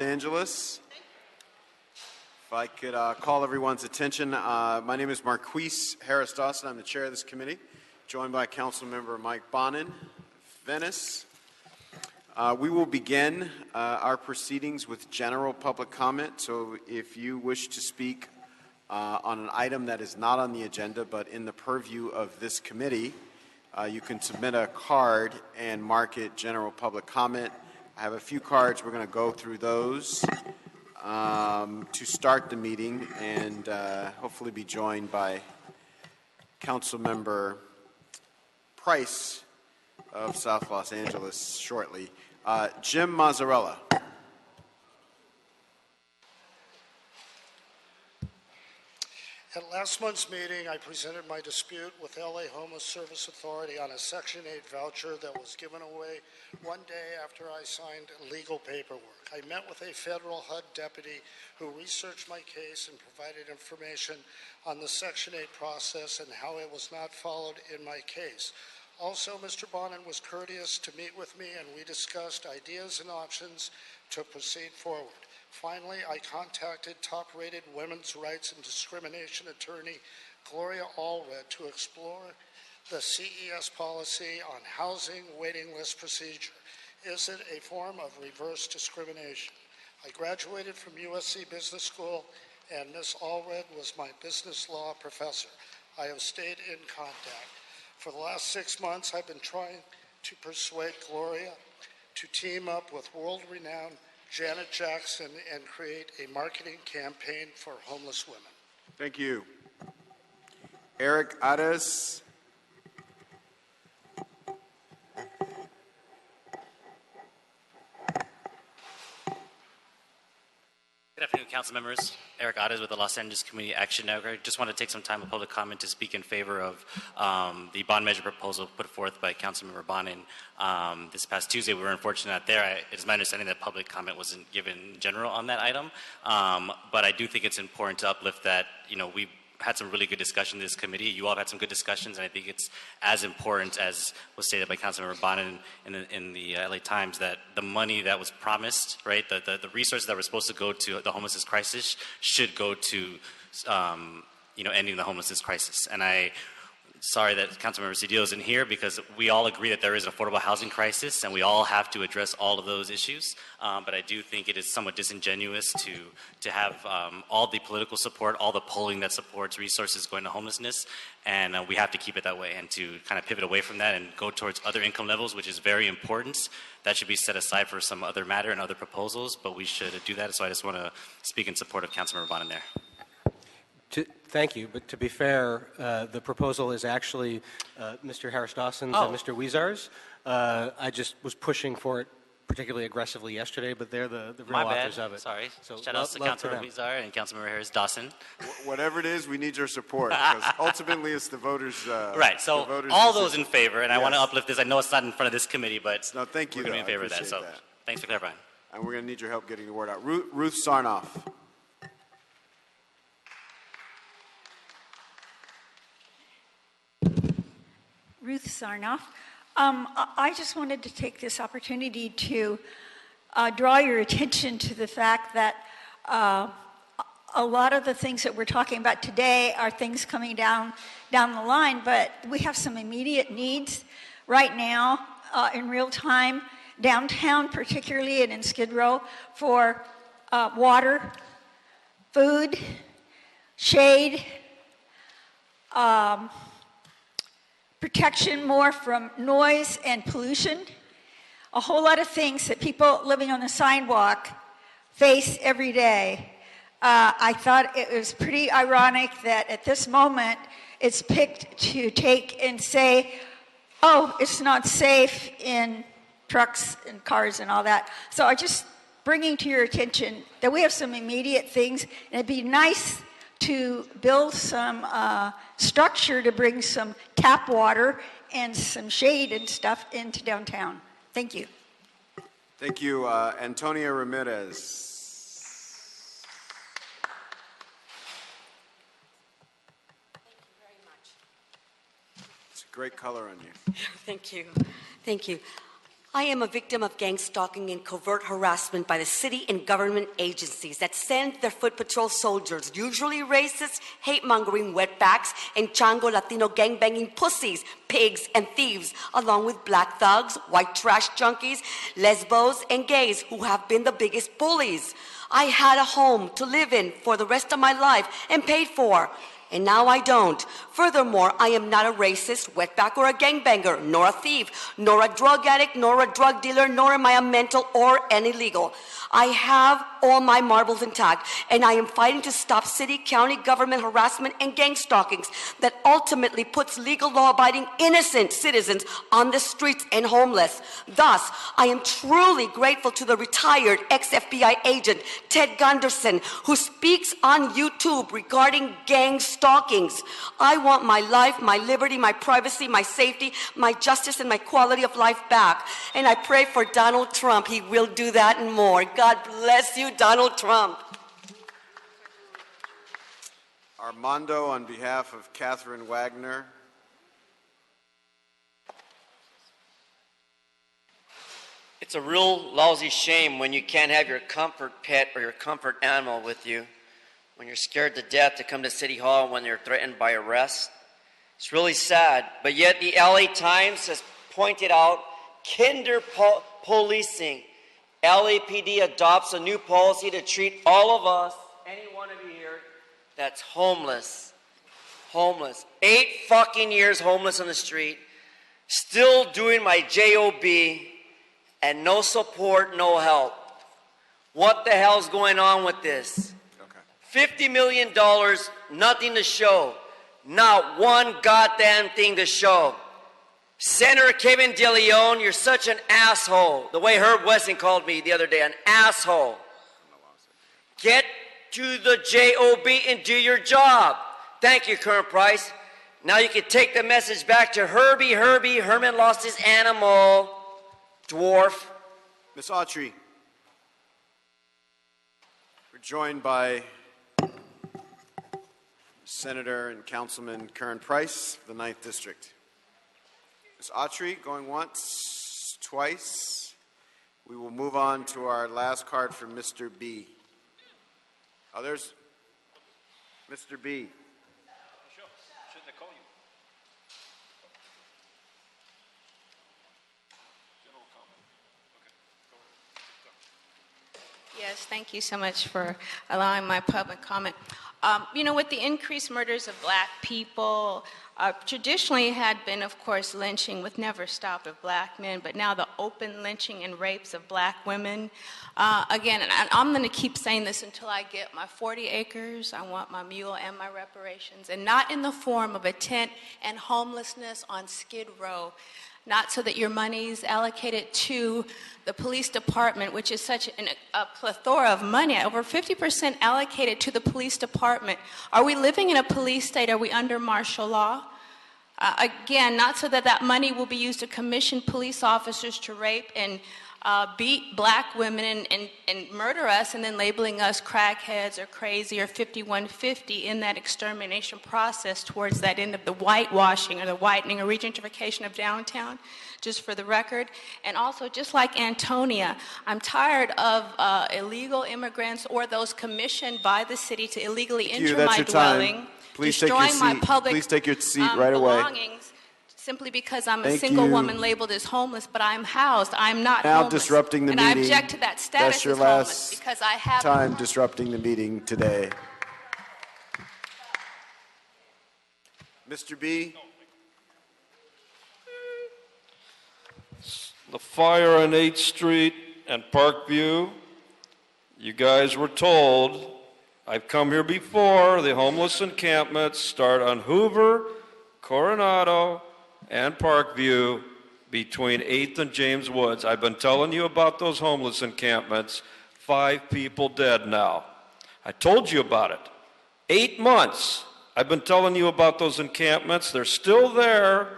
Angeles. If I could call everyone's attention, my name is Marquise Harris Dawson. I'm the chair of this committee, joined by Council Member Mike Bonin, Venice. We will begin our proceedings with general public comment. So if you wish to speak on an item that is not on the agenda but in the purview of this committee, you can submit a card and mark it general public comment. I have a few cards. We're going to go through those to start the meeting and hopefully be joined by Council Member Price of South Los Angeles shortly. Jim Mazzarella. At last month's meeting, I presented my dispute with LA Homeless Service Authority on a Section 8 voucher that was given away one day after I signed legal paperwork. I met with a federal HUD deputy who researched my case and provided information on the Section 8 process and how it was not followed in my case. Also, Mr. Bonin was courteous to meet with me, and we discussed ideas and options to proceed forward. Finally, I contacted top-rated women's rights and discrimination attorney Gloria Allred to explore the CES policy on housing waiting list procedure. Is it a form of reverse discrimination? I graduated from USC Business School, and Ms. Allred was my business law professor. I have stayed in contact. For the last 6 months, I've been trying to persuade Gloria to team up with world-renowned Janet Jackson and create a marketing campaign for homeless women. Thank you. Eric Ares. Good afternoon, council members. Eric Ares with the Los Angeles Community Action Network. I just want to take some time of public comment to speak in favor of the bond measure proposal put forth by Councilmember Bonin. This past Tuesday, we were unfortunate not there. It is my understanding that public comment wasn't given in general on that item, but I do think it's important to uplift that, we had some really good discussion in this committee. You all have had some good discussions, and I think it's as important as was stated by Councilmember Bonin in the LA Times that the money that was promised, right, the resources that were supposed to go to the homelessness crisis should go to, ending the homelessness crisis. And sorry that Councilmember Cedillo isn't here because we all agree that there is an affordable housing crisis and we all have to address all of those issues. But I do think it is somewhat disingenuous to have all the political support, all the polling that supports resources going to homelessness, and we have to keep it that way and to kind of pivot away from that and go towards other income levels, which is very important. That should be set aside for some other matter and other proposals, but we should do that. So I just want to speak in support of Councilmember Bonin there. Thank you, but to be fair, the proposal is actually Mr. Harris Dawson's and Mr. Weezar's. I just was pushing for it particularly aggressively yesterday, but they're the real authors of it. Sorry. So shout out to Councilmember Weezar and Councilmember Harris Dawson. Whatever it is, we need your support because ultimately it's the voters. Right. So all those in favor, and I want to uplift this. I know it's not in front of this committee, but no, thank you. We're going to be in favor of that. So thanks for clarifying. And we're going to need your help getting the word out. Ruth Sarnoff. Ruth Sarnoff. I just wanted to take this opportunity to draw your attention to the fact that a lot of the things that we're talking about today are things coming down the line, but we have some immediate needs right now in real time, downtown particularly and in Skid Row, for water, food, shade, protection more from noise and pollution, a whole lot of things that people living on the sidewalk face every day. I thought it was pretty ironic that at this moment it's picked to take and say, oh, it's not safe in trucks and cars and all that. So I just bringing to your attention that we have some immediate things, and it'd be nice to build some structure to bring some tap water and some shade and stuff into downtown. Thank you. Thank you. Antonia Ramirez. Thank you very much. It's a great color on you. Thank you. Thank you. I am a victim of gang stalking and covert harassment by the city and government agencies that send their foot patrol soldiers, usually racist, hate-mongering wetbacks, and chango Latino gang-banging pussies, pigs, and thieves, along with black thugs, white trash junkies, lesbos, and gays who have been the biggest bullies. I had a home to live in for the rest of my life and paid for. And now I don't. Furthermore, I am not a racist, wetback, or a gangbanger, nor a thief, nor a drug addict, nor a drug dealer, nor am I a mental or an illegal. I have all my marbles intact, and I am fighting to stop city, county government harassment and gang stalkings that ultimately puts legal law-abiding innocent citizens on the streets and homeless. Thus, I am truly grateful to the retired ex-FBI agent, Ted Gunderson, who speaks on YouTube regarding gang stalkings. I want my life, my liberty, my privacy, my safety, my justice, and my quality of life back. And I pray for Donald Trump. He will do that and more. God bless you, Donald Trump. Armando, on behalf of Catherine Wagner. It's a real lousy shame when you can't have your comfort pet or your comfort animal with you, when you're scared to death to come to City Hall when you're threatened by arrest. It's really sad, but yet the LA Times has pointed out policing. LAPD adopts a new policy to treat all of us, any one of you here, that's homeless. Homeless. 8 fucking years homeless on the street, still doing my JOB, and no support, no help. What the hell's going on with this? $50 million, nothing to show. Not one goddamn thing to show. Senator Kevin DeLeon, you're such an asshole. The way Herb Weston called me the other day, an asshole. Get to the JOB and do your job. Thank you, Current Price. Now you can take the message back to Herbie, Herman lost his animal. Dwarf. Ms. Autry, we're joined by Senator and Councilman Curran Price, the 9th District. Ms. Autry, going once, twice. We will move on to our last card for Mr. B. Oh, there's Mr. B. Yes, thank you so much for allowing my public comment. With the increased murders of black people, traditionally had been, of course, lynching with never stopped of black men, but now the open lynching and rapes of black women. Again, and I'm going to keep saying this until I get my 40 acres. I want my mule and my reparations, and not in the form of a tent and homelessness on Skid Row. Not so that your money's allocated to the police department, which is such a plethora of money, over 50% allocated to the police department. Are we living in a police state? Are we under martial law? Again, not so that that money will be used to commission police officers to rape and beat black women and murder us, and then labeling us crackheads or crazy or 5150 in that extermination process towards that end of the whitewashing or the whitening or regentrification of downtown, just for the record. And also, just like Antonia, I'm tired of illegal immigrants or those commissioned by the city to illegally enter my dwelling, destroying my public belongings. Simply because I'm a single woman labeled as homeless, but I'm housed. I'm not now homeless. Disrupting the and meeting. I object to that status That's your as last homeless because I have time disrupting the meeting today. Mr. B. The fire on 8th Street and Parkview, you guys were told, I've come here before, the homeless encampments start on Hoover, Coronado, and Parkview between 8th and James Woods. I've been telling you about those homeless encampments. 5 people dead now. I told you about it. 8 months. I've been telling you about those encampments. They're still there,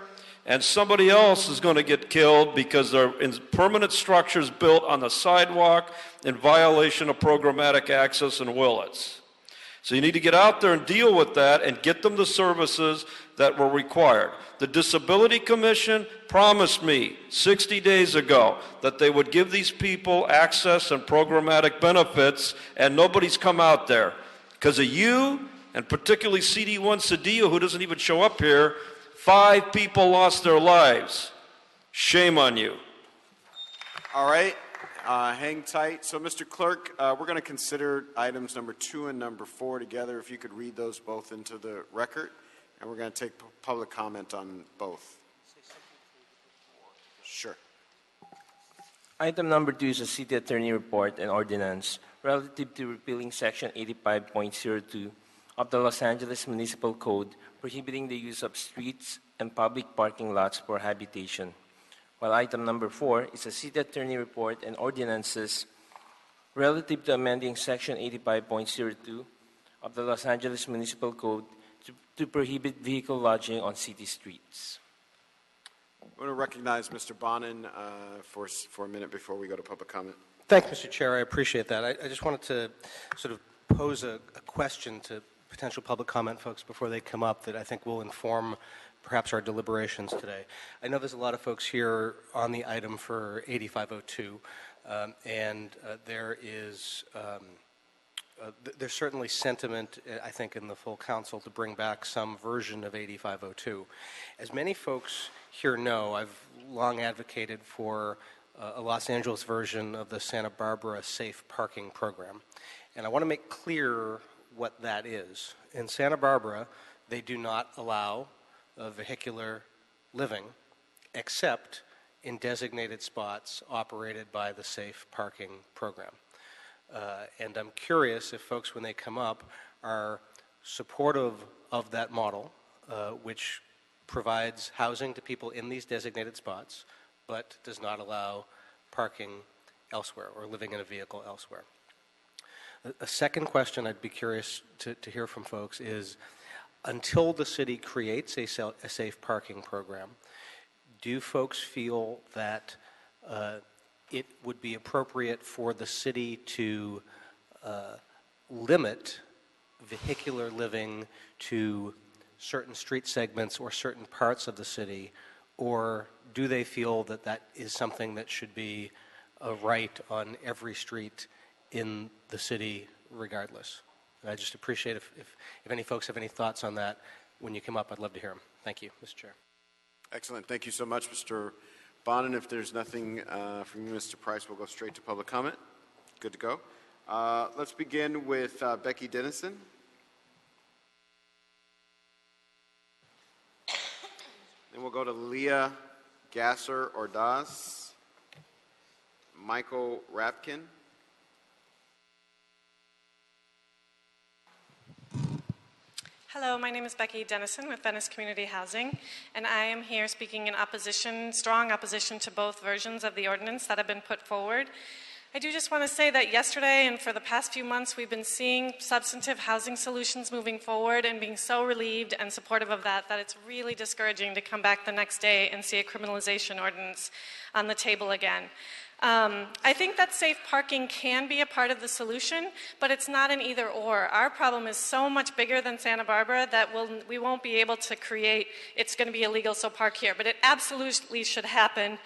and somebody else is going to get killed because they're in permanent structures built on the sidewalk in violation of programmatic access in Willits. So you need to get out there and deal with that and get them the services that were required. The Disability Commission promised me 60 days ago that they would give these people access and programmatic benefits, and nobody's come out there. Because of you, and particularly CD1 Cedillo, who doesn't even show up here, 5 people lost their lives. Shame on you. All right, hang tight. So, Mr. Clerk, we're going to consider items number 2 and number 4 together. If you could read those both into the record, and we're going to take public comment on both. Sure. Item number 2 is a city attorney report and ordinance relative to repealing section 85.02 of the Los Angeles Municipal Code prohibiting the use of streets and public parking lots for habitation. While item number 4 is a city attorney report and ordinances relative to amending section 85.02 of the Los Angeles Municipal Code to prohibit vehicle lodging on city streets. I want to recognize Mr. Bonin for a minute before we go to public comment. Thank you, Mr. Chair. I appreciate that. I just wanted to sort of pose a question to potential public comment folks before they come up that I think will inform perhaps our deliberations today. I know there's a lot of folks here on the item for 8502, and there is there's certainly sentiment, I think, in the full council to bring back some version of 8502. As many folks here know, I've long advocated for a Los Angeles version of the Santa Barbara Safe Parking Program. And I want to make clear what that is. In Santa Barbara, they do not allow vehicular living except in designated spots operated by the Safe Parking Program. And I'm curious if folks, when they come up, are supportive of that model, which provides housing to people in these designated spots, but does not allow parking elsewhere or living in a vehicle elsewhere. A second question I'd be curious to hear from folks is, until the city creates a safe parking program, do folks feel that it would be appropriate for the city to limit vehicular living to certain street segments or certain parts of the city, or do they feel that that is something that should be a right on every street in the city regardless? And I just appreciate if any folks have any thoughts on that when you come up, I'd love to hear them. Thank you, Mr. Chair. Excellent. Thank you so much, Mr. Bonin. If there's nothing from you, Mr. Price, we'll go straight to public comment. Good to go. Let's begin with Becky Dennison. Then we'll go to Leah Gasser Ordaz, Michael Rapkin. Hello, my name is Becky Dennison with Venice Community Housing, and I am here speaking in opposition, strong opposition to both versions of the ordinance that have been put forward. I do just want to say that yesterday and for the past few months we've been seeing substantive housing solutions moving forward and being so relieved and supportive of that it's really discouraging to come back the next day and see a criminalization ordinance on the table again. I think that safe parking can be a part of the solution, but it's not an either or. Our problem is so much bigger than Santa Barbara that we won't be able to create, it's going to be illegal, so park here. But it absolutely should happen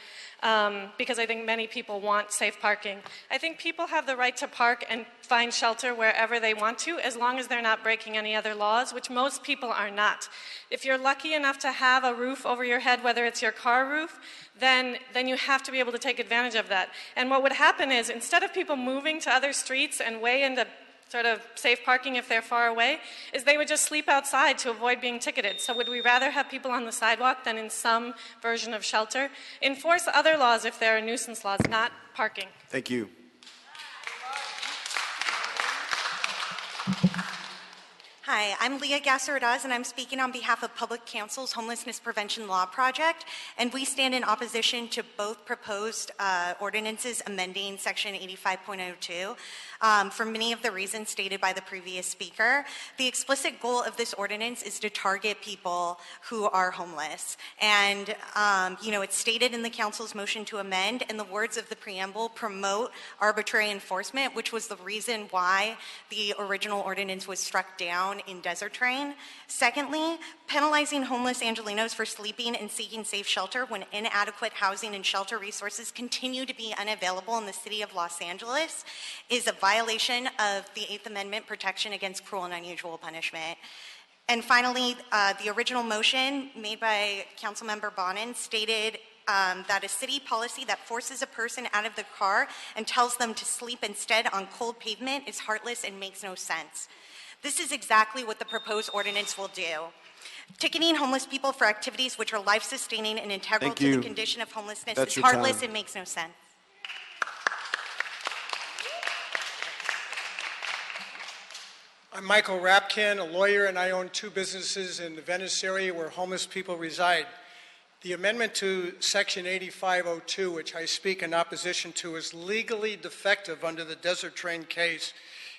because I think many people want safe parking. I think people have the right to park and find shelter wherever they want to, as long as they're not breaking any other laws, which most people are not. If you're lucky enough to have a roof over your head, whether it's your car roof, then you have to be able to take advantage of that. And what would happen is, instead of people moving to other streets and way into sort of safe parking if they're far away, is they would just sleep outside to avoid being ticketed. So would we rather have people on the sidewalk than in some version of shelter? Enforce other laws if there are nuisance laws, not parking. Thank you. Hi, I'm Leah Gassaradaz, and I'm speaking on behalf of Public Council's Homelessness Prevention Law Project, and we stand in opposition to both proposed ordinances amending Section 85.02 for many of the reasons stated by the previous speaker. The explicit goal of this ordinance is to target people who are homeless, and it's stated in the Council's motion to amend, and the words of the preamble promote arbitrary enforcement, which was the reason why the original ordinance was struck down in Desert Train. Secondly, penalizing homeless Angelenos for sleeping and seeking safe shelter when inadequate housing and shelter resources continue to be unavailable in the city of Los Angeles is a violation of the Eighth Amendment protection against cruel and unusual punishment. And finally, the original motion made by Councilmember Bonin stated that a city policy that forces a person out of the car and tells them to sleep instead on cold pavement is heartless and makes no sense. This is exactly what the proposed ordinance will do. Ticketing homeless people for activities which are life-sustaining and integral to the condition of homelessness is heartless and makes no sense. I'm Michael Rapkin, a lawyer, and I own 2 businesses in the Venice area where homeless people reside. The amendment to Section 8502, which I speak in opposition to, is legally defective under the Desert Train case.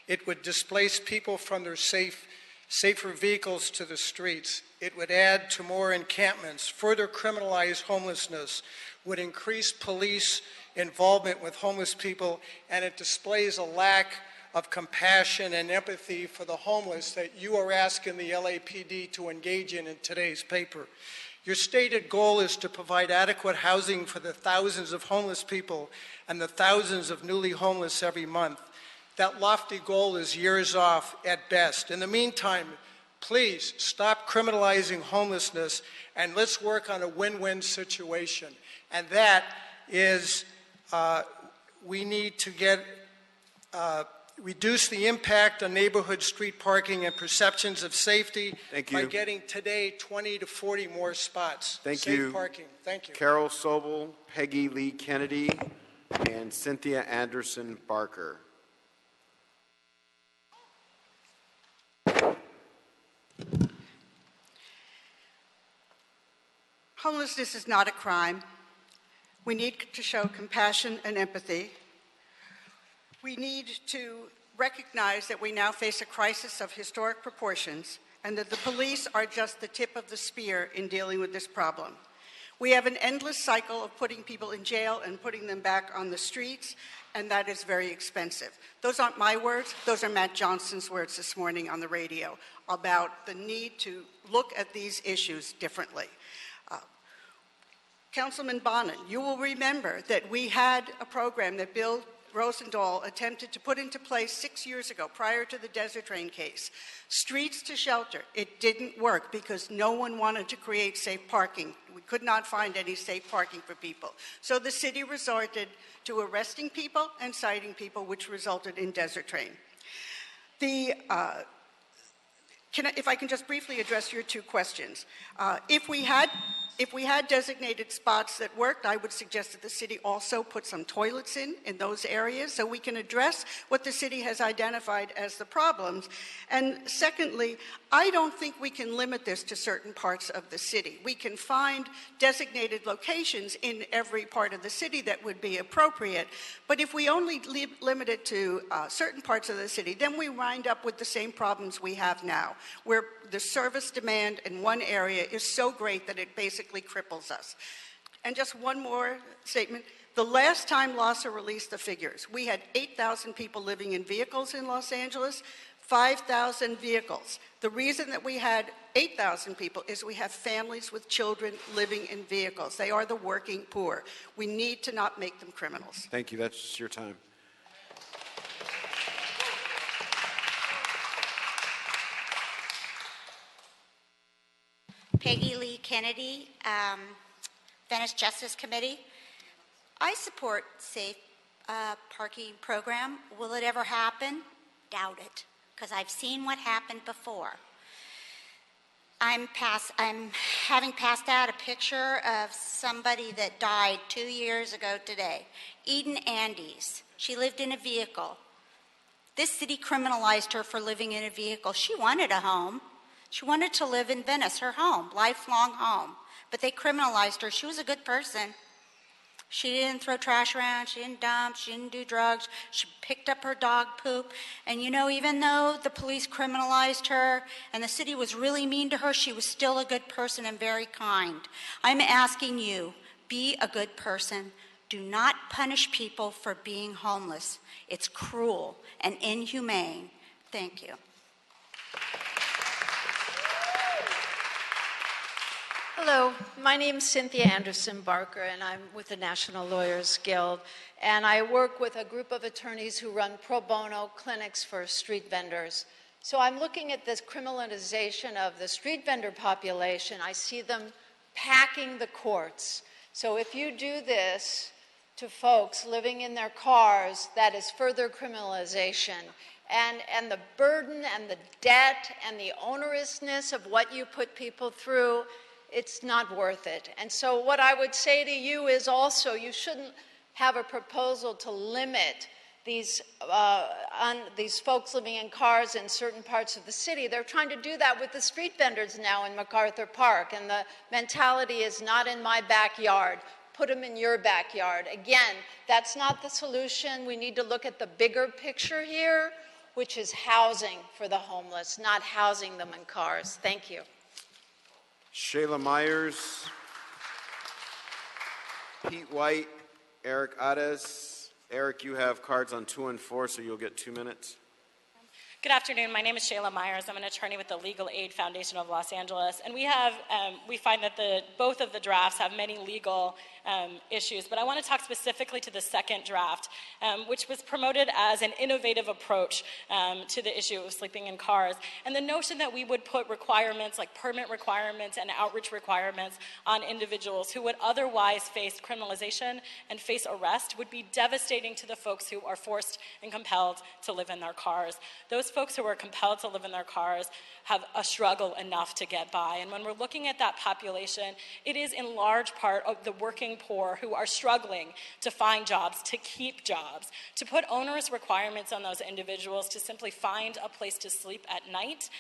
It would displace people from their safer vehicles to the streets. It would add to more encampments, further criminalize homelessness, would increase police involvement with homeless people, and it displays a lack of compassion and empathy for the homeless that you are asking the LAPD to engage in today's paper. Your stated goal is to provide adequate housing for the thousands of homeless people and the thousands of newly homeless every month. That lofty goal is years off at best. In the meantime, please stop criminalizing homelessness and let's work on a win-win situation. And that is, we need to reduce the impact on neighborhood street parking and perceptions of safety by getting today 20 to 40 more spots. Safe parking. Thank you. Carol Sobel, Peggy Lee Kennedy, and Cynthia Anderson Barker. Homelessness is not a crime. We need to show compassion and empathy. We need to recognize that we now face a crisis of historic proportions and that the police are just the tip of the spear in dealing with this problem. We have an endless cycle of putting people in jail and putting them back on the streets, and that is very expensive. Those aren't my words, those are Matt Johnson's words this morning on the radio about the need to look at these issues differently. Councilman Bonin, you will remember that we had a program that Bill Rosendahl attempted to put into place 6 years ago, prior to the Desert Train case. Streets to shelter. It didn't work because no one wanted to create safe parking. We could not find any safe parking for people. So the city resorted to arresting people and citing people, which resulted in Desert Train. If I can just briefly address your 2 questions. If we had designated spots that worked, I would suggest that the city also put some toilets in those areas so we can address what the city has identified as the problems. And secondly, I don't think we can limit this to certain parts of the city. We can find designated locations in every part of the city that would be appropriate, but if we only limit it to certain parts of the city, then we wind up with the same problems we have now, where the service demand in one area is so great that it basically cripples us. And just one more statement. The last time LAHSA released the figures, we had 8,000 people living in vehicles in Los Angeles, 5,000 vehicles. The reason that we had 8,000 people is we have families with children living in vehicles. They are the working poor. We need to not make them criminals. Thank you. That's your time. Peggy Lee Kennedy, Venice Justice Committee. I support safe parking program. Will it ever happen? Doubt it, because I've seen what happened before. I'm having passed out a picture of somebody that died 2 years ago today. Eden Andes. She lived in a vehicle. This city criminalized her for living in a vehicle. She wanted a home. She wanted to live in Venice, her home, lifelong home. But they criminalized her. She was a good person. She didn't throw trash around, she didn't dump, she didn't do drugs, she picked up her dog poop. And you know, even though the police criminalized her and the city was really mean to her, she was still a good person and very kind. I'm asking you, be a good person. Do not punish people for being homeless. It's cruel and inhumane. Thank you. Hello, my name is Cynthia Anderson Barker, and I'm with the National Lawyers Guild. And I work with a group of attorneys who run pro bono clinics for street vendors. So I'm looking at this criminalization of the street vendor population. I see them packing the courts. So if you do this to folks living in their cars, that is further criminalization. And the burden and the debt and the onerousness of what you put people through, it's not worth it. And so what I would say to you is also you shouldn't have a proposal to limit these folks living in cars in certain parts of the city. They're trying to do that with the street vendors now in MacArthur Park, and the mentality is not in my backyard. Put them in your backyard. Again, that's not the solution. We need to look at the bigger picture here, which is housing for the homeless, not housing them in cars. Thank you. Shayla Myers, Pete White, Eric Ades. Eric, you have cards on 2 and 4, so you'll get 2 minutes. Good afternoon. My name is Shayla Myers. I'm an attorney with the Legal Aid Foundation of Los Angeles, and we find that both of the drafts have many legal issues, but I want to talk specifically to the second draft, which was promoted as an innovative approach to the issue of sleeping in cars. And the notion that we would put requirements like permit requirements and outreach requirements on individuals who would otherwise face criminalization and face arrest would be devastating to the folks who are forced and compelled to live in their cars. Those folks who are compelled to live in their cars have a struggle enough to get by. And when we're looking at that population, it is in large part of the working poor who are struggling to find jobs, to keep jobs. To put onerous requirements on those individuals to simply find a place to sleep at night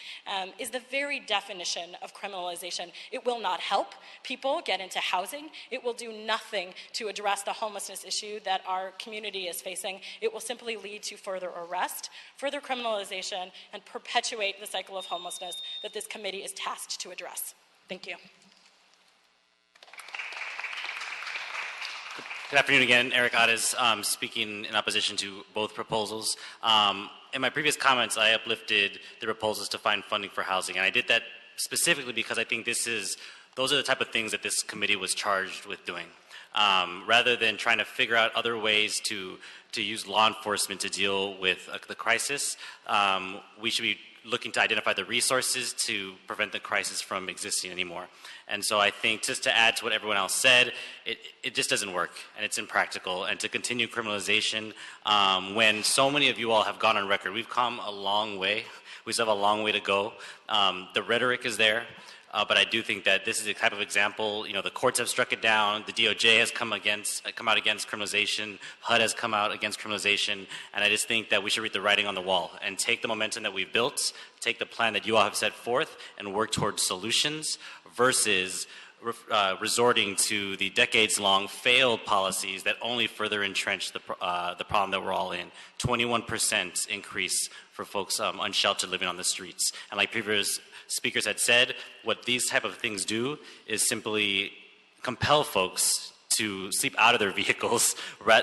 is the very definition of criminalization. It will not help people get into housing. It will do nothing to address the homelessness issue that our community is facing. It will simply lead to further arrest, further criminalization, and perpetuate the cycle of homelessness that this committee is tasked to address. Thank you. Good afternoon again. Eric Ades, speaking in opposition to both proposals. In my previous comments, I uplifted the proposals to find funding for housing, and I did that specifically because I think those are the type of things that this committee was charged with doing. Rather than trying to figure out other ways to use law enforcement to deal with the crisis, we should be looking to identify the resources to prevent the crisis from existing anymore. And so I think, just to add to what everyone else said, it just doesn't work, and it's impractical. And to continue criminalization when so many of you all have gone on record, we've come a long way. We still have a long way to go. The rhetoric is there. But I do think that this is a type of example. You know, the courts have struck it down. The DOJ has come out against criminalization. HUD has come out against criminalization. And I just think that we should read the writing on the wall and take the momentum that we've built, take the plan that you all have set forth, and work towards solutions versus resorting to the decades-long failed policies that only further entrench the problem that we're all in. 21% increase for folks unsheltered living on the streets. And like previous speakers had said, what these type of things do is simply compel folks to sleep out of their vehicles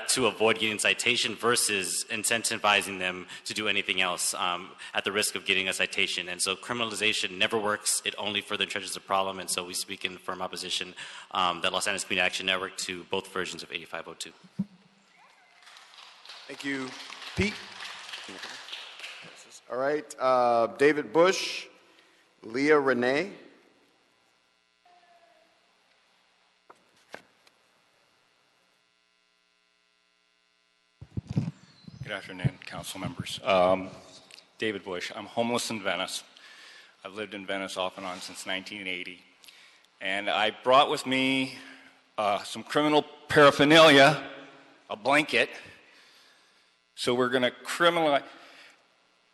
to avoid getting citation versus incentivizing them to do anything else at the risk of getting a citation. And so criminalization never works. It only further entrenches the problem. And so we speak in firm opposition that Los Angeles Community Action Network to both versions of 8502. Thank you, Pete. All right, David Bush, Leah Renee. Good afternoon, council members. David Bush. I'm homeless in Venice. I've lived in Venice off and on since 1980. And I brought with me some criminal paraphernalia, a blanket. So we're going to criminalize.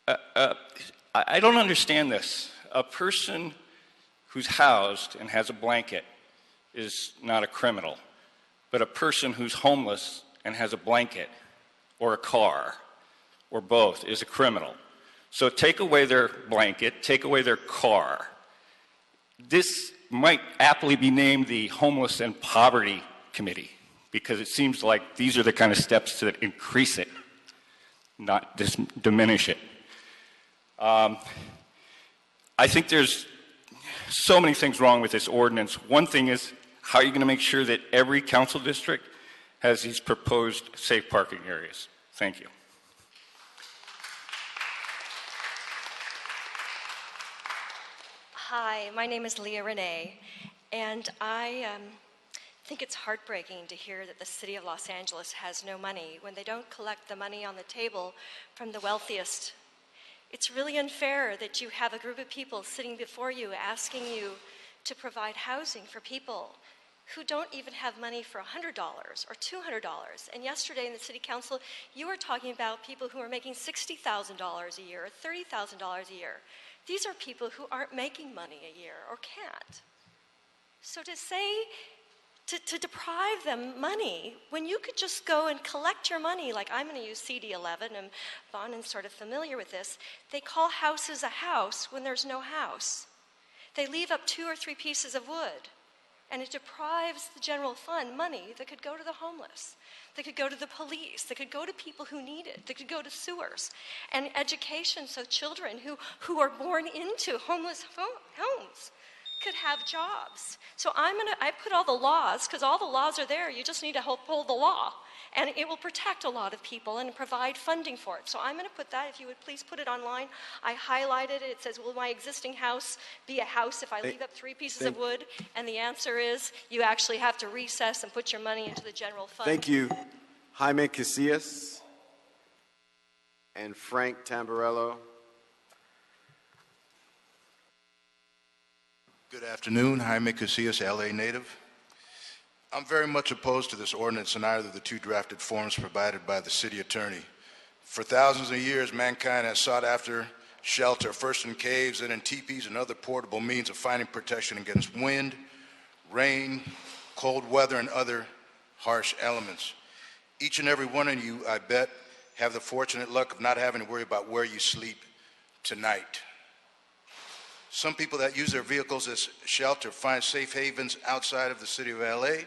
I don't understand this. A person who's housed and has a blanket is not a criminal, but a person who's homeless and has a blanket or a car or both is a criminal. So take away their blanket, take away their car. This might aptly be named the Homeless and Poverty Committee, because it seems like these are the kind of steps that increase it, not diminish it. I think there's so many things wrong with this ordinance. One thing is, how are you going to make sure that every council district has these proposed safe parking areas? Thank you. Hi, my name is Leah Renee, and I think it's heartbreaking to hear that the city of Los Angeles has no money when they don't collect the money on the table from the wealthiest. It's really unfair that you have a group of people sitting before you asking you to provide housing for people who don't even have money for $100 or $200. And yesterday in the city council, you were talking about people who are making $60,000 a year or $30,000 a year. These are people who aren't making money a year or can't. So to say, to deprive them money, when you could just go and collect your money, like I'm going to use CD11, and Bonan's sort of familiar with this, they call houses a house when there's no house. They leave up 2 or 3 pieces of wood, and it deprives the general fund money that could go to the homeless, that could go to the police, that could go to people who need it, that could go to sewers, and education so children who are born into homeless homes could have jobs. So I put all the laws, because all the laws are there, you just need to uphold the law. And it will protect a lot of people and provide funding for it. So I'm going to put that, if you would please put it online. I highlighted it. It says, will my existing house be a house if I leave up 3 pieces of wood? And the answer is, you actually have to recess and put your money into the general fund. Thank you. Jaime Casillas and Frank Tamburello. Good afternoon. Jaime Casillas, LA native. I'm very much opposed to this ordinance in either of the 2 drafted forms provided by the city attorney. For thousands of years, mankind has sought after shelter, first in caves, then in teepees and other portable means of finding protection against wind, rain, cold weather, and other harsh elements. Each and every one of you, I bet, have the fortunate luck of not having to worry about where you sleep tonight. Some people that use their vehicles as shelter find safe havens outside of the city of LA,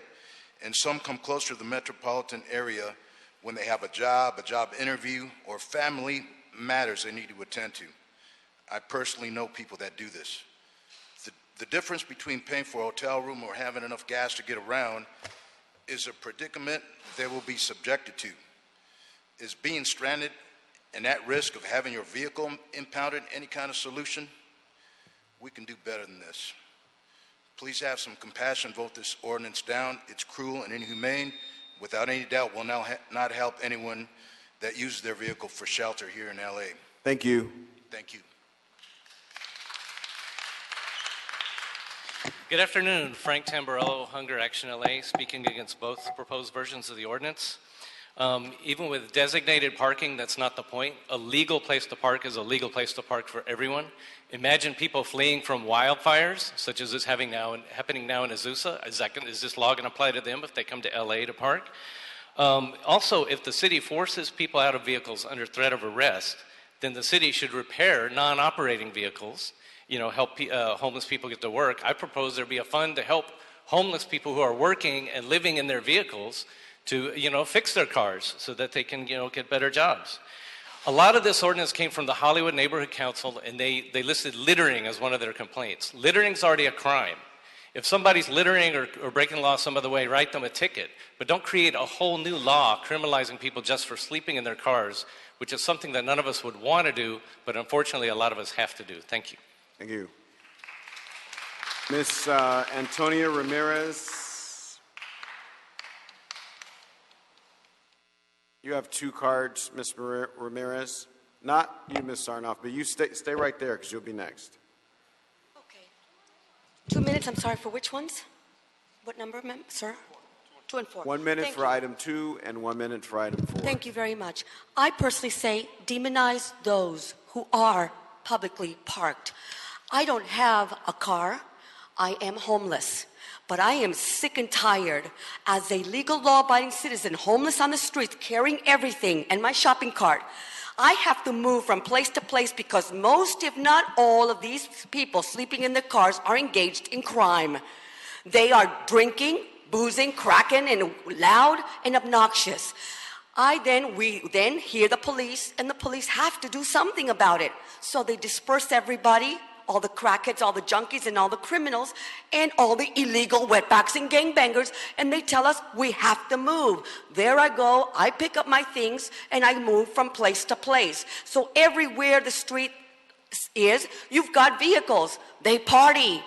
and some come closer to the metropolitan area when they have a job interview, or family matters they need to attend to. I personally know people that do this. The difference between paying for a hotel room or having enough gas to get around is a predicament they will be subjected to. Is being stranded and at risk of having your vehicle impounded any kind of solution? We can do better than this. Please have some compassion, vote this ordinance down. It's cruel and inhumane. Without any doubt, will not help anyone that uses their vehicle for shelter here in LA. Thank you. Thank you. Good afternoon. Frank Tamburello, Hunger Action LA, speaking against both proposed versions of the ordinance. Even with designated parking, that's not the point. A legal place to park is a legal place to park for everyone. Imagine people fleeing from wildfires, such as is happening now in Azusa. Is this law going to apply to them if they come to LA to park? Also, if the city forces people out of vehicles under threat of arrest, then the city should repair non-operating vehicles, help homeless people get to work. I propose there be a fund to help homeless people who are working and living in their vehicles to, fix their cars so that they can, get better jobs. A lot of this ordinance came from the Hollywood Neighborhood Council, and they listed littering as one of their complaints. Littering's already a crime. If somebody's littering or breaking the law some other way, write them a ticket. But don't create a whole new law criminalizing people just for sleeping in their cars, which is something that none of us would want to do, but unfortunately a lot of us have to do. Thank you. Thank you. Ms. Antonia Ramirez. You have 2 cards, Ms. Ramirez. Not you, Ms. Sarnoff, but you stay right there because you'll be next. Okay. 2 minutes, I'm sorry, for which ones? What number, sir? 2 and 4. 1 minute for item 2 and 1 minute for item 4. Thank you very much. I personally say demonize those who are publicly parked. I don't have a car. I am homeless. But I am sick and tired as a legal law-abiding citizen, homeless on the streets, carrying everything and my shopping cart. I have to move from place to place because most, if not all, of these people sleeping in their cars are engaged in crime. They are drinking, boozing, cracking, and loud and obnoxious. We then hear the police, and the police have to do something about it. So they disperse everybody, all the crackheads, all the junkies, and all the criminals, and all the illegal wetbacks and gangbangers, and they tell us we have to move. There I go, I pick up my things, and I move from place to place. So everywhere the street is, you've got vehicles. They party.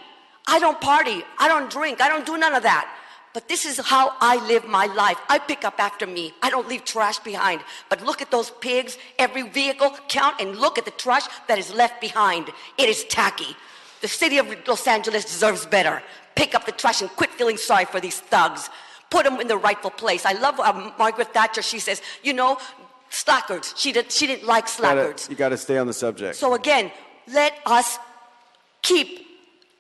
I don't party. I don't drink. I don't do none of that. But this is how I live my life. I pick up after me. I don't leave trash behind. But look at those pigs. Every vehicle, count and look at the trash that is left behind. It is tacky. The city of Los Angeles deserves better. Pick up the trash and quit feeling sorry for these thugs. Put them in the rightful place. I love Margaret Thatcher. She says, slackers. She didn't like slackers. You got to stay on the subject. So again, let us keep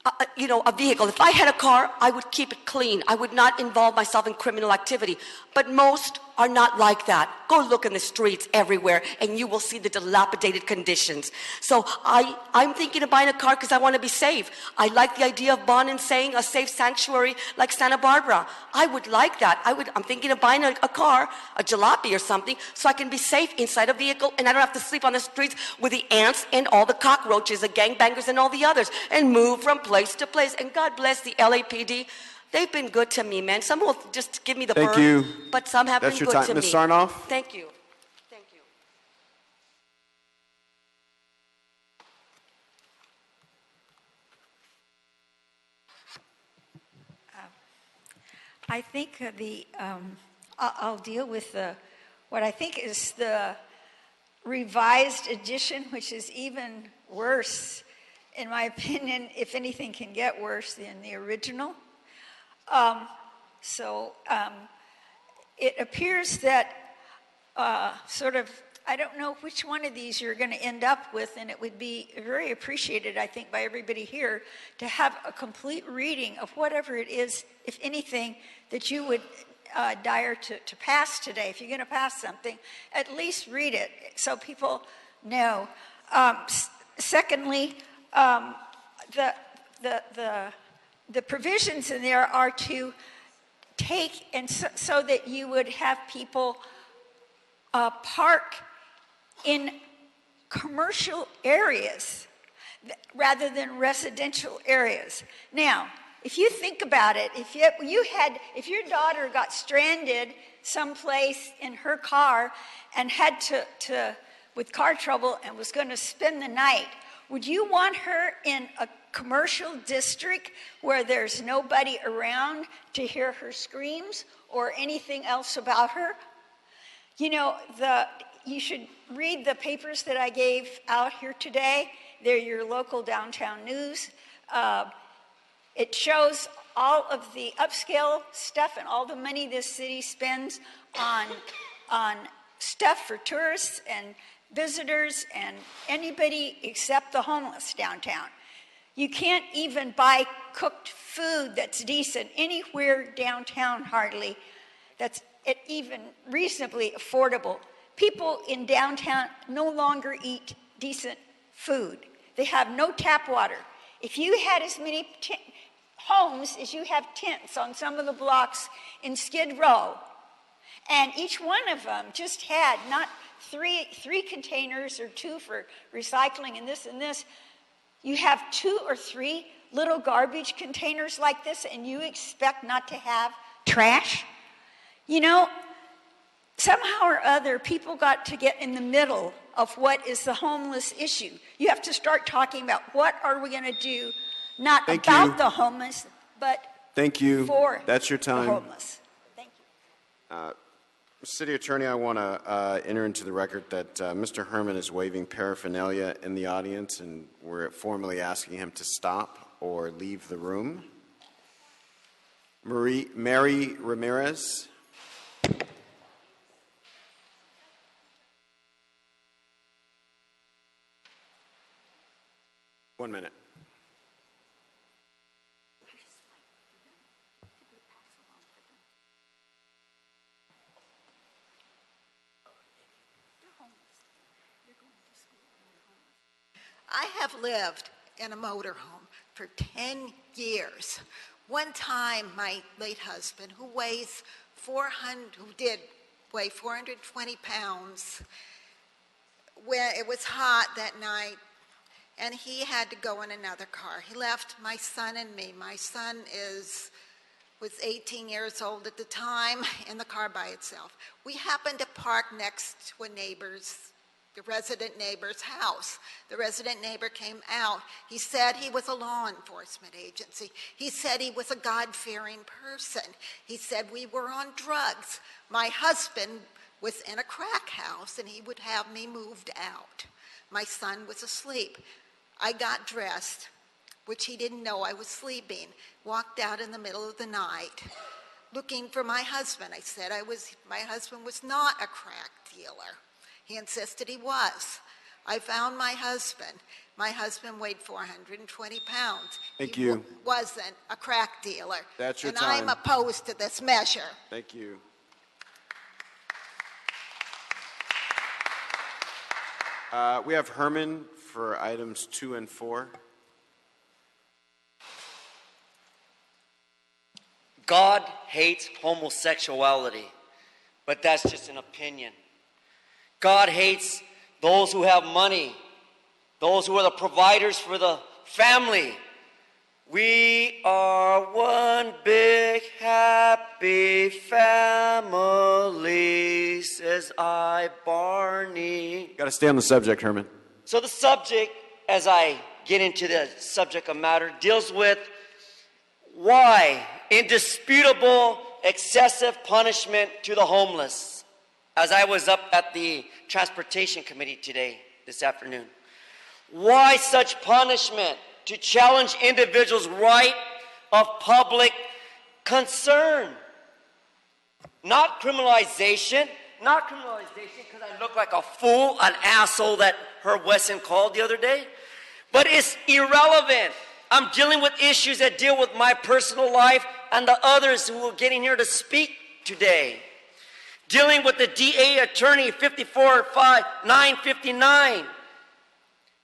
a vehicle. If I had a car, I would keep it clean. I would not involve myself in criminal activity. But most are not like that. Go look in the streets everywhere, and you will see the dilapidated conditions. So I'm thinking of buying a car because I want to be safe. I like the idea of Bonin saying a safe sanctuary like Santa Barbara. I would like that. I'm thinking of buying a car, a jalopy or something, so I can be safe inside a vehicle, and I don't have to sleep on the streets with the ants and all the cockroaches, the gangbangers, and all the others, and move from place to place. And God bless the LAPD. They've been good to me, man. Some will just give me the Thank bird, you. but some have That's been your good time. to Ms. me. Sarnoff? Thank you. I think I'll deal with what I think is the revised edition, which is even worse, in my opinion, if anything can get worse than the original. It appears that I don't know which one of these you're going to end up with, and it would be very appreciated, I think, by everybody here to have a complete reading of whatever it is, if anything, that you would desire to pass today. If you're going to pass something, at least read it so people know. Secondly, the provisions in there are to take and so that you would have people park in commercial areas rather than residential areas. Now, if you think about it, if your daughter got stranded someplace in her car and had to with car trouble and was going to spend the night, would you want her in a commercial district where there's nobody around to hear her screams or anything else about her? You should read the papers that I gave out here today. They're your local downtown news. It shows all of the upscale stuff and all the money this city spends on stuff for tourists and visitors and anybody except the homeless downtown. You can't even buy cooked food that's decent anywhere downtown hardly that's even reasonably affordable. People in downtown no longer eat decent food. They have no tap water. If you had as many homes as you have tents on some of the blocks in Skid Row, and each one of them just had not three containers or two for recycling and this, you have 2 or 3 little garbage containers like this, and you expect not to have trash? Somehow or other, people got to get in the middle of what is the homeless issue. You have to start talking about what are we going to do, not about the homeless, but for That's your time. the homeless. Thank you. City Attorney, I want to enter into the record that Mr. Herman is waving paraphernalia in the audience, and we're formally asking him to stop or leave the room. Mary Ramirez. 1 minute. I have lived in a motorhome for 10 years. One time, my late husband, who did weigh 420 pounds, when it was hot that night, and he had to go in another car. He left my son and me. My son was 18 years old at the time, in the car by itself. We happened to park next to the resident neighbor's house. The resident neighbor came out. He said he was a law enforcement agency. He said he was a God-fearing person. He said we were on drugs. My husband was in a crack house, and he would have me moved out. My son was asleep. I got dressed, which he didn't know I was sleeping, walked out in the middle of the night looking for my husband. I said my husband was not a crack dealer. He insisted he was. I found my husband. My husband weighed 420 pounds. Thank he you. Wasn't a crack dealer. That's your and time. I'm opposed to this measure. Thank you. We have Herman for items 2 and 4. God hates homosexuality, but that's just an opinion. God hates those who have money, those who are the providers for the family. We are one big happy family, says I, Barney. Got to stay on the subject, Herman. So the subject, as I get into the subject of matter, deals with why indisputable excessive punishment to the homeless. As I was up at the Transportation Committee this afternoon. Why such punishment? To challenge individuals' right of public concern. Not criminalization because I look like a fool, an asshole that Herb Wesson called the other day. But it's irrelevant. I'm dealing with issues that deal with my personal life and the others who are getting here to speak today. Dealing with the DA attorney 545959.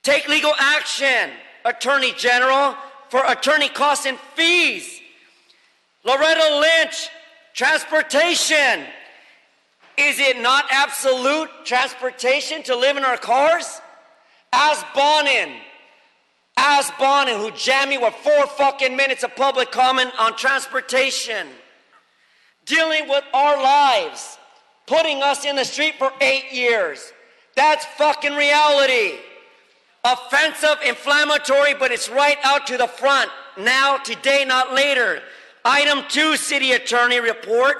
Take legal action, Attorney General, for attorney costs and fees. Loretta Lynch, transportation. Is it not absolute transportation to live in our cars? Ask Bonin, who jammed me with 4 fucking minutes of public comment on transportation. Dealing with our lives, putting us in the street for 8 years. That's fucking reality. Offensive, inflammatory, but it's right out to the front. Now, today, not later. Item 2, City Attorney Report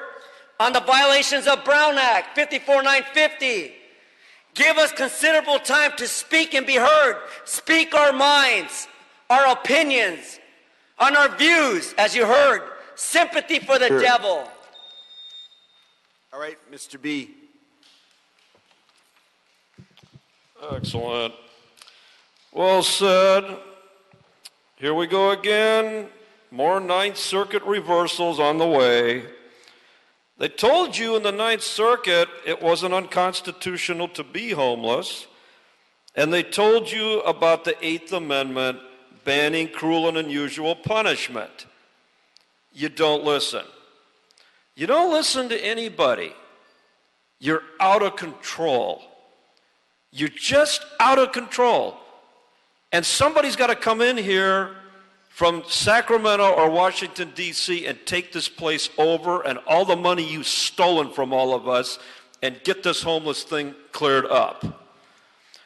on the violations of Brown Act, 54950. Give us considerable time to speak and be heard. Speak our minds, our opinions, on our views, as you heard. Sympathy for the devil. All right, Mr. B. Excellent. Well said. Here we go again. More Ninth Circuit reversals on the way. They told you in the Ninth Circuit it wasn't unconstitutional to be homeless. And they told you about the Eighth Amendment banning cruel and unusual punishment. You don't listen. You don't listen to anybody. You're out of control. You're just out of control. And somebody's got to come in here from Sacramento or Washington, D.C. and take this place over and all the money you've stolen from all of us and get this homeless thing cleared up.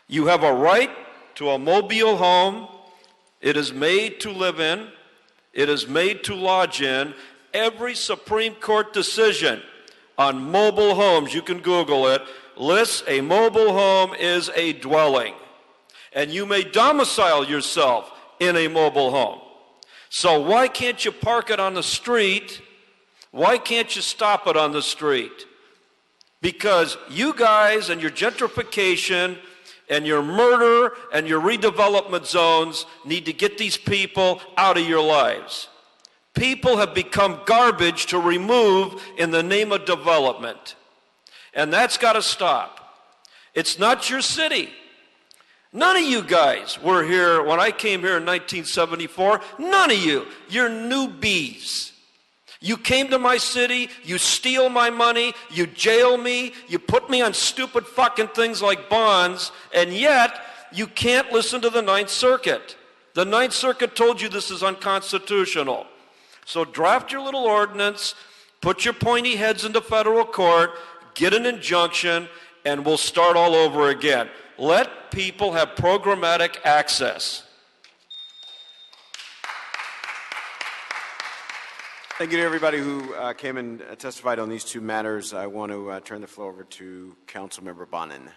You have a right to a mobile home. It is made to live in. It is made to lodge in. Every Supreme Court decision on mobile homes, you can Google it, lists a mobile home is a dwelling. And you may domicile yourself in a mobile home. So why can't you park it on the street? Why can't you stop it on the street? Because you guys and your gentrification and your murder and your redevelopment zones need to get these people out of your lives. People have become garbage to remove in the name of development. And that's got to stop. It's not your city. None of you guys were here when I came here in 1974. None of you. You're newbies. You came to my city, you steal my money, you jail me, you put me on stupid fucking things like bonds, and yet you can't listen to the Ninth Circuit. The Ninth Circuit told you this is unconstitutional. So draft your little ordinance, put your pointy heads into federal court, get an injunction, and we'll start all over again. Let people have programmatic access. Thank you to everybody who came and testified on these two matters. I want to turn the floor over to Councilmember Bonin.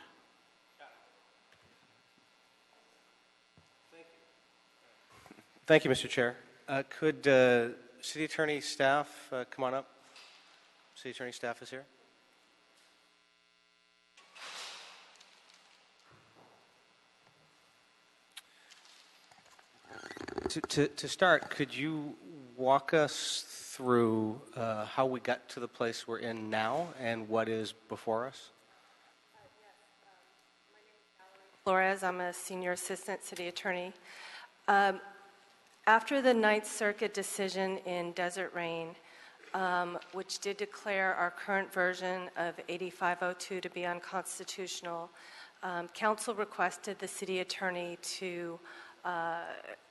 Thank you, Mr. Chair. Could City Attorney staff come on up? City Attorney staff is here. To start, could you walk us through how we got to the place we're in now and what is before us? Flores, I'm a senior assistant city attorney. After the Ninth Circuit decision in Desert Rain, which did declare our current version of 8502 to be unconstitutional, council requested the city attorney to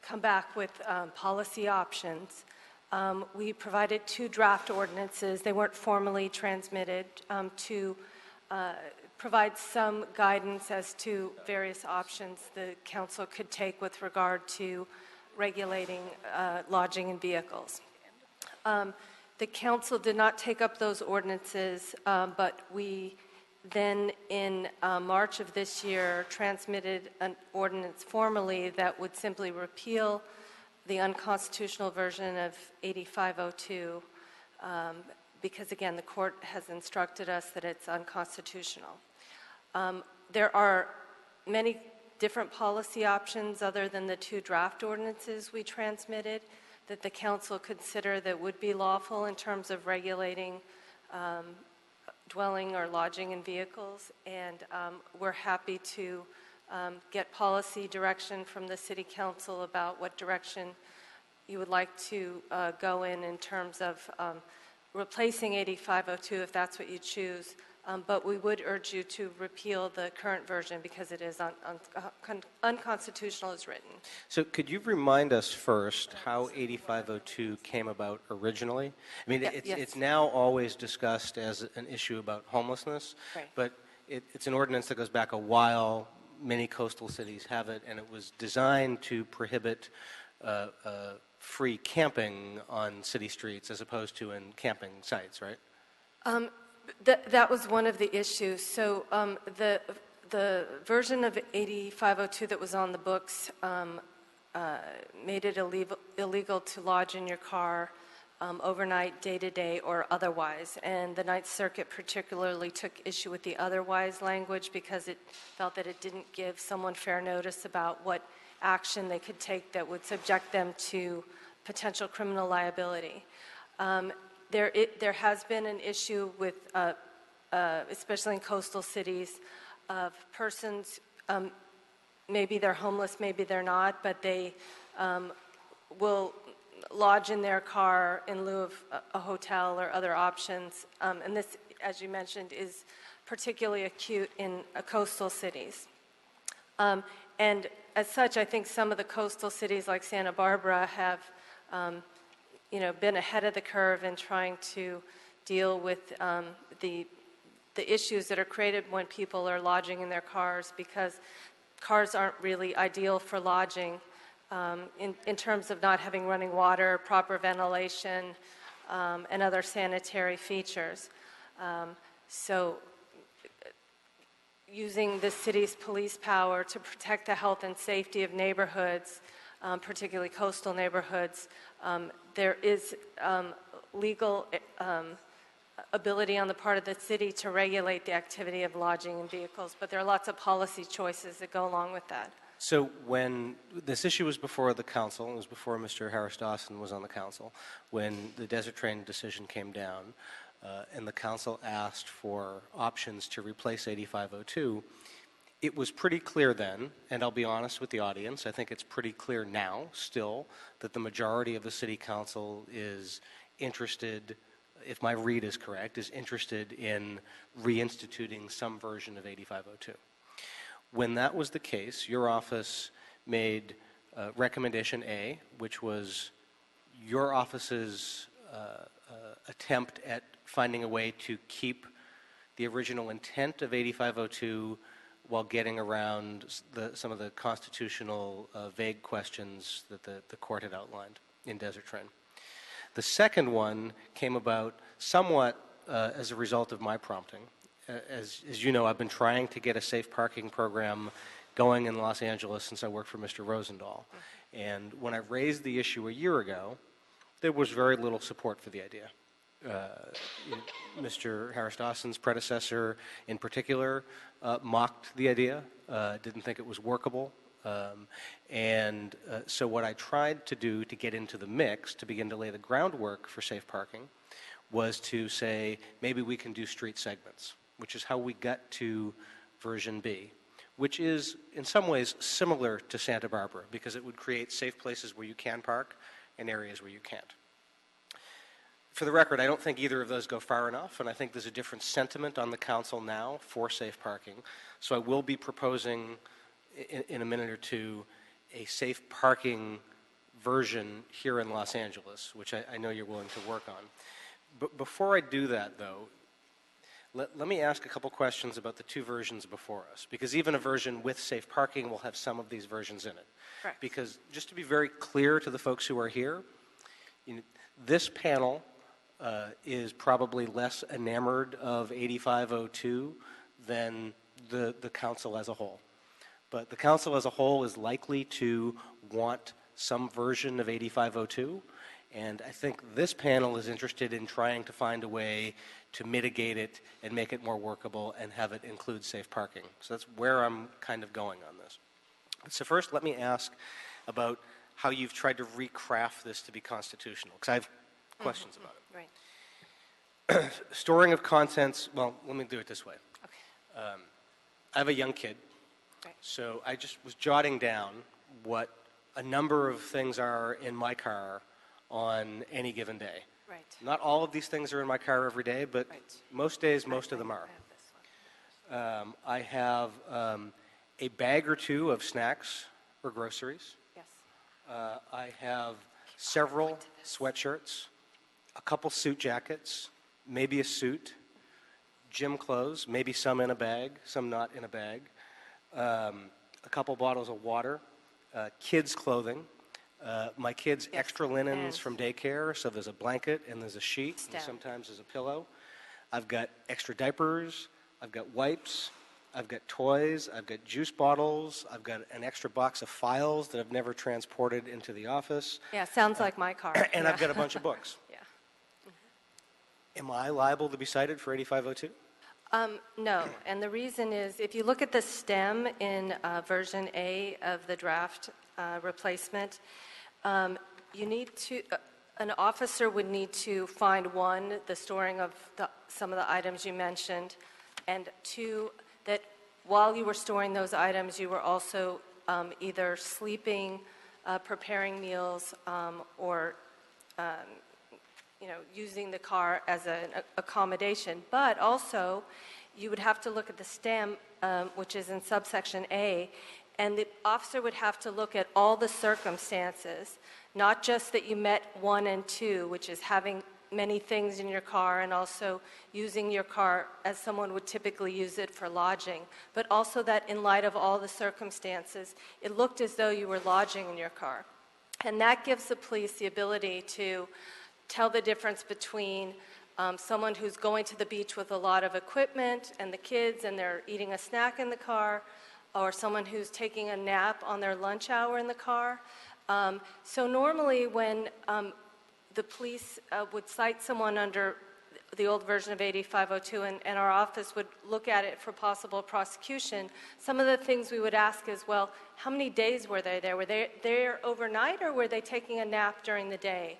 come back with policy options. We provided two draft ordinances. They weren't formally transmitted to provide some guidance as to various options the council could take with regard to regulating lodging in vehicles. The council did not take up those ordinances, but we then in March of this year transmitted an ordinance formally that would simply repeal the unconstitutional version of 8502 because again the court has instructed us that it's unconstitutional. There are many different policy options other than the two draft ordinances we transmitted that the council consider that would be lawful in terms of regulating dwelling or lodging in vehicles, and we're happy to get policy direction from the City Council about what direction you would like to go in terms of replacing 8502 if that's what you choose, but we would urge you to repeal the current version because it is unconstitutional as written. So could you remind us first how 8502 came about originally? I mean, it's now always discussed as an issue about homelessness, right, but it's an ordinance that goes back a while. Many coastal cities have it, and it was designed to prohibit free camping on city streets as opposed to in camping sites, right? That was one of the issues. So the version of 8502 that was on the books made it illegal to lodge in your car overnight, day-to-day, or otherwise. And the Ninth Circuit particularly took issue with the otherwise language because it felt that it didn't give someone fair notice about what action they could take that would subject them to potential criminal liability. There has been an issue with, especially in coastal cities, of persons, maybe they're homeless, maybe they're not, but they will lodge in their car in lieu of a hotel or other options. And this, as you mentioned, is particularly acute in coastal cities. And as such, I think some of the coastal cities like Santa Barbara have been ahead of the curve in trying to deal with the issues that are created when people are lodging in their cars, because cars aren't really ideal for lodging in terms of not having running water, proper ventilation, and other sanitary features. So using the city's police power to protect the health and safety of neighborhoods, particularly coastal neighborhoods, there is legal ability on the part of the city to regulate the activity of lodging in vehicles, but there are lots of policy choices that go along with that. So when this issue was before the council, it was before Mr. Harris Dawson was on the council, when the Desert Train decision came down, and the council asked for options to replace 8502, it was pretty clear then, and I'll be honest with the audience, I think it's pretty clear now still, that the majority of the city council is interested, if my read is correct, is interested in reinstituting some version of 8502. When that was the case, your office made recommendation A, which was your office's attempt at finding a way to keep the original intent of 8502 while getting around some of the constitutional vague questions that the court had outlined in Desert Train. The second one came about somewhat as a result of my prompting. As you know, I've been trying to get a safe parking program going in Los Angeles since I worked for Mr. Rosendahl. And when I raised the issue a year ago, there was very little support for the idea. Mr. Harris Dawson's predecessor in particular mocked the idea, didn't think it was workable. So what I tried to do to get into the mix, to begin to lay the groundwork for safe parking, was to say maybe we can do street segments, which is how we got to version B, which is in some ways similar to Santa Barbara because it would create safe places where you can park and areas where you can't. For the record, I don't think either of those go far enough, and I think there's a different sentiment on the council now for safe parking. So I will be proposing in a minute or two a safe parking version here in Los Angeles, which I know you're willing to work on. But before I do that, though, let me ask a couple questions about the two versions before us, because even a version with safe parking will have some of these versions in it. Correct. Because just to be very clear to the folks who are here, this panel is probably less enamored of 8502 than the council as a whole. But the council as a whole is likely to want some version of 8502, and I think this panel is interested in trying to find a way to mitigate it and make it more workable and have it include safe parking. So that's where I'm kind of going on this. So first, let me ask about how you've tried to recraft this to be constitutional, because I have questions about it. Right. Storing of contents, well, let me do it this way. Okay. I have a young kid, Right. so I just was jotting down what a number of things are in my car on any given day. Right. Not all of these things are in my car every day, but most days, most of them are. I have a bag or two of snacks or groceries. Yes. I have several sweatshirts, a couple suit jackets, maybe a suit, gym clothes, maybe some in a bag, some not in a bag, a couple bottles of water, kids' clothing, my kids' extra linens from daycare, so there's a blanket and there's a sheet, and sometimes there's a pillow. I've got extra diapers, I've got wipes, I've got toys, I've got juice bottles, I've got an extra box of files that I've never transported into the office. Yeah, sounds like my car. And I've got a bunch of books. Yeah. Am I liable to be cited for 8502? No, and the reason is if you look at the stem in version A of the draft replacement, you need to, an officer would need to find one, the storing of some of the items you mentioned, and two, that while you were storing those items, you were also either sleeping, preparing meals, or using the car as an accommodation. But also, you would have to look at the stem, which is in subsection A, and the officer would have to look at all the circumstances, not just that you met 1 and 2, which is having many things in your car and also using your car as someone would typically use it for lodging, but also that in light of all the circumstances, it looked as though you were lodging in your car. And that gives the police the ability to tell the difference between someone who's going to the beach with a lot of equipment and the kids and they're eating a snack in the car, or someone who's taking a nap on their lunch hour in the car. So normally when the police would cite someone under the old version of 8502, and our office would look at it for possible prosecution, some of the things we would ask is, well, how many days were they there? Were they there overnight, or were they taking a nap during the day?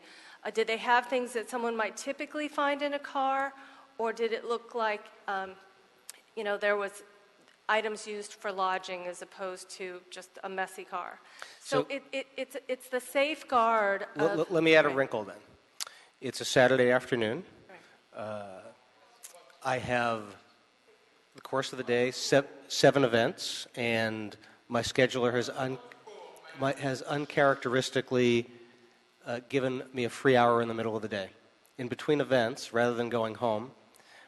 Did they have things that someone might typically find in a car, or did it look like, there was items used for lodging as opposed to just a messy car? So it's the safeguard of... Let me add a wrinkle then. It's a Saturday afternoon. I have, the course of the day, 7 events, and my scheduler has uncharacteristically given me a free hour in the middle of the day. In between events, rather than going home,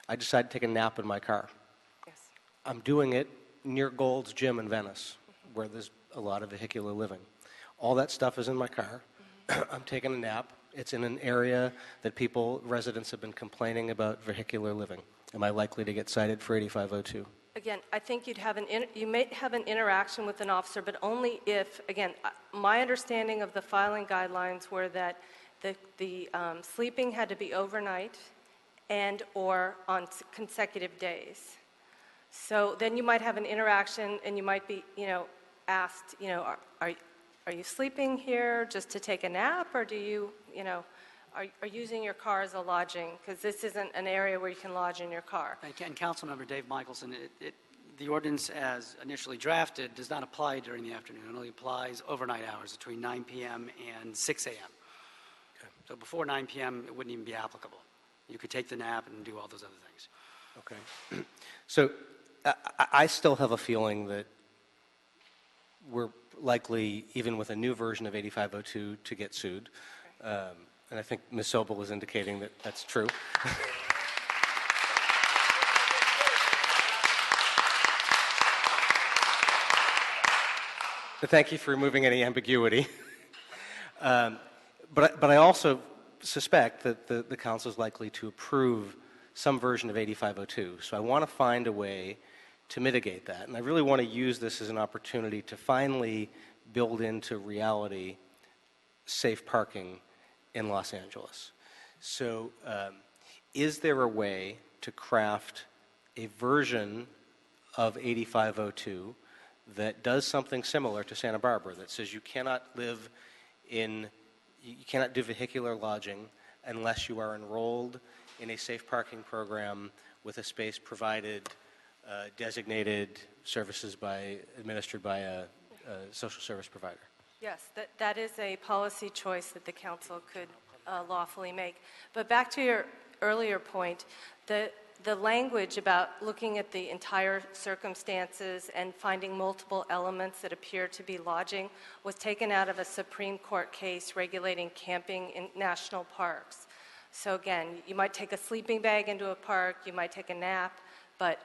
I decided to take a nap in my car. Yes. I'm doing it near Gold's Gym in Venice, where there's a lot of vehicular living. All that stuff is in my car. I'm taking a nap. It's in an area that residents have been complaining about vehicular living. Am I likely to get cited for 8502? Again, I think you may have an interaction with an officer, but only if, again, my understanding of the filing guidelines were that the sleeping had to be overnight and or on consecutive days. So then you might have an interaction, and you might be, asked, are you sleeping here just to take a nap, or do you, are using your car as a lodging? Because this isn't an area where you can lodge in your car. And Councilmember Dave Michelson, the ordinance as initially drafted does not apply during the afternoon. It only applies overnight hours between 9 p.m. and 6 a.m. Okay. So before 9 p.m., it wouldn't even be applicable. You could take the nap and do all those other things. Okay. So I still have a feeling that we're likely, even with a new version of 8502, to get sued. And I think Ms. Sobel was indicating that that's true. But thank you for removing any ambiguity. But I also suspect that the council is likely to approve some version of 8502. So I want to find a way to mitigate that. And I really want to use this as an opportunity to finally build into reality safe parking in Los Angeles. So is there a way to craft a version of 8502 that does something similar to Santa Barbara, that says you cannot do vehicular lodging unless you are enrolled in a safe parking program with a space provided, designated services administered by a social service provider? Yes, that is a policy choice that the council could lawfully make. But back to your earlier point, the language about looking at the entire circumstances and finding multiple elements that appear to be lodging was taken out of a Supreme Court case regulating camping in national parks. So again, you might take a sleeping bag into a park, you might take a nap, but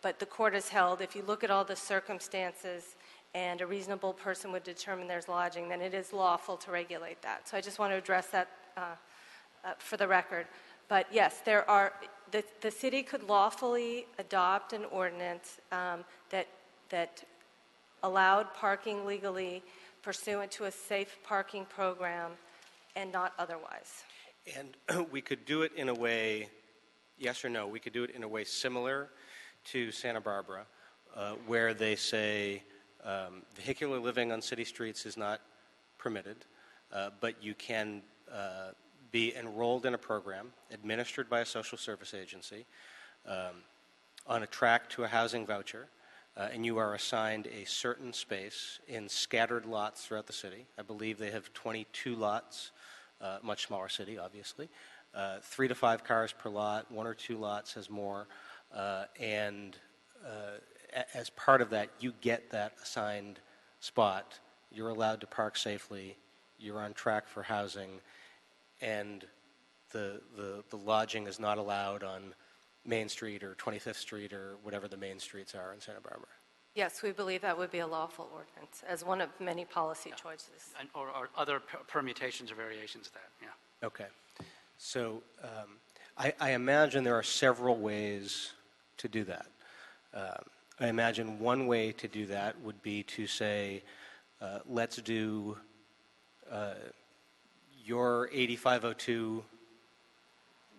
the court has held if you look at all the circumstances and a reasonable person would determine there's lodging, then it is lawful to regulate that. So I just want to address that for the record. But yes, the city could lawfully adopt an ordinance that allowed parking legally pursuant to a safe parking program and not otherwise. And we could do it in a way, yes or no, we could do it in a way similar to Santa Barbara, where they say vehicular living on city streets is not permitted, but you can be enrolled in a program administered by a social service agency on a track to a housing voucher, and you are assigned a certain space in scattered lots throughout the city. I believe they have 22 lots, much smaller city, obviously. 3 to 5 cars per lot, 1 or 2 lots has more, and as part of that, you get that assigned spot. You're allowed to park safely. You're on track for housing, and the lodging is not allowed on Main Street or 25th Street or whatever the main streets are in Santa Barbara. Yes, we believe that would be a lawful ordinance as one of many policy choices. Or other permutations or variations of that, yeah. Okay. So I imagine there are several ways to do that. I imagine one way to do that would be to say, let's do your 8502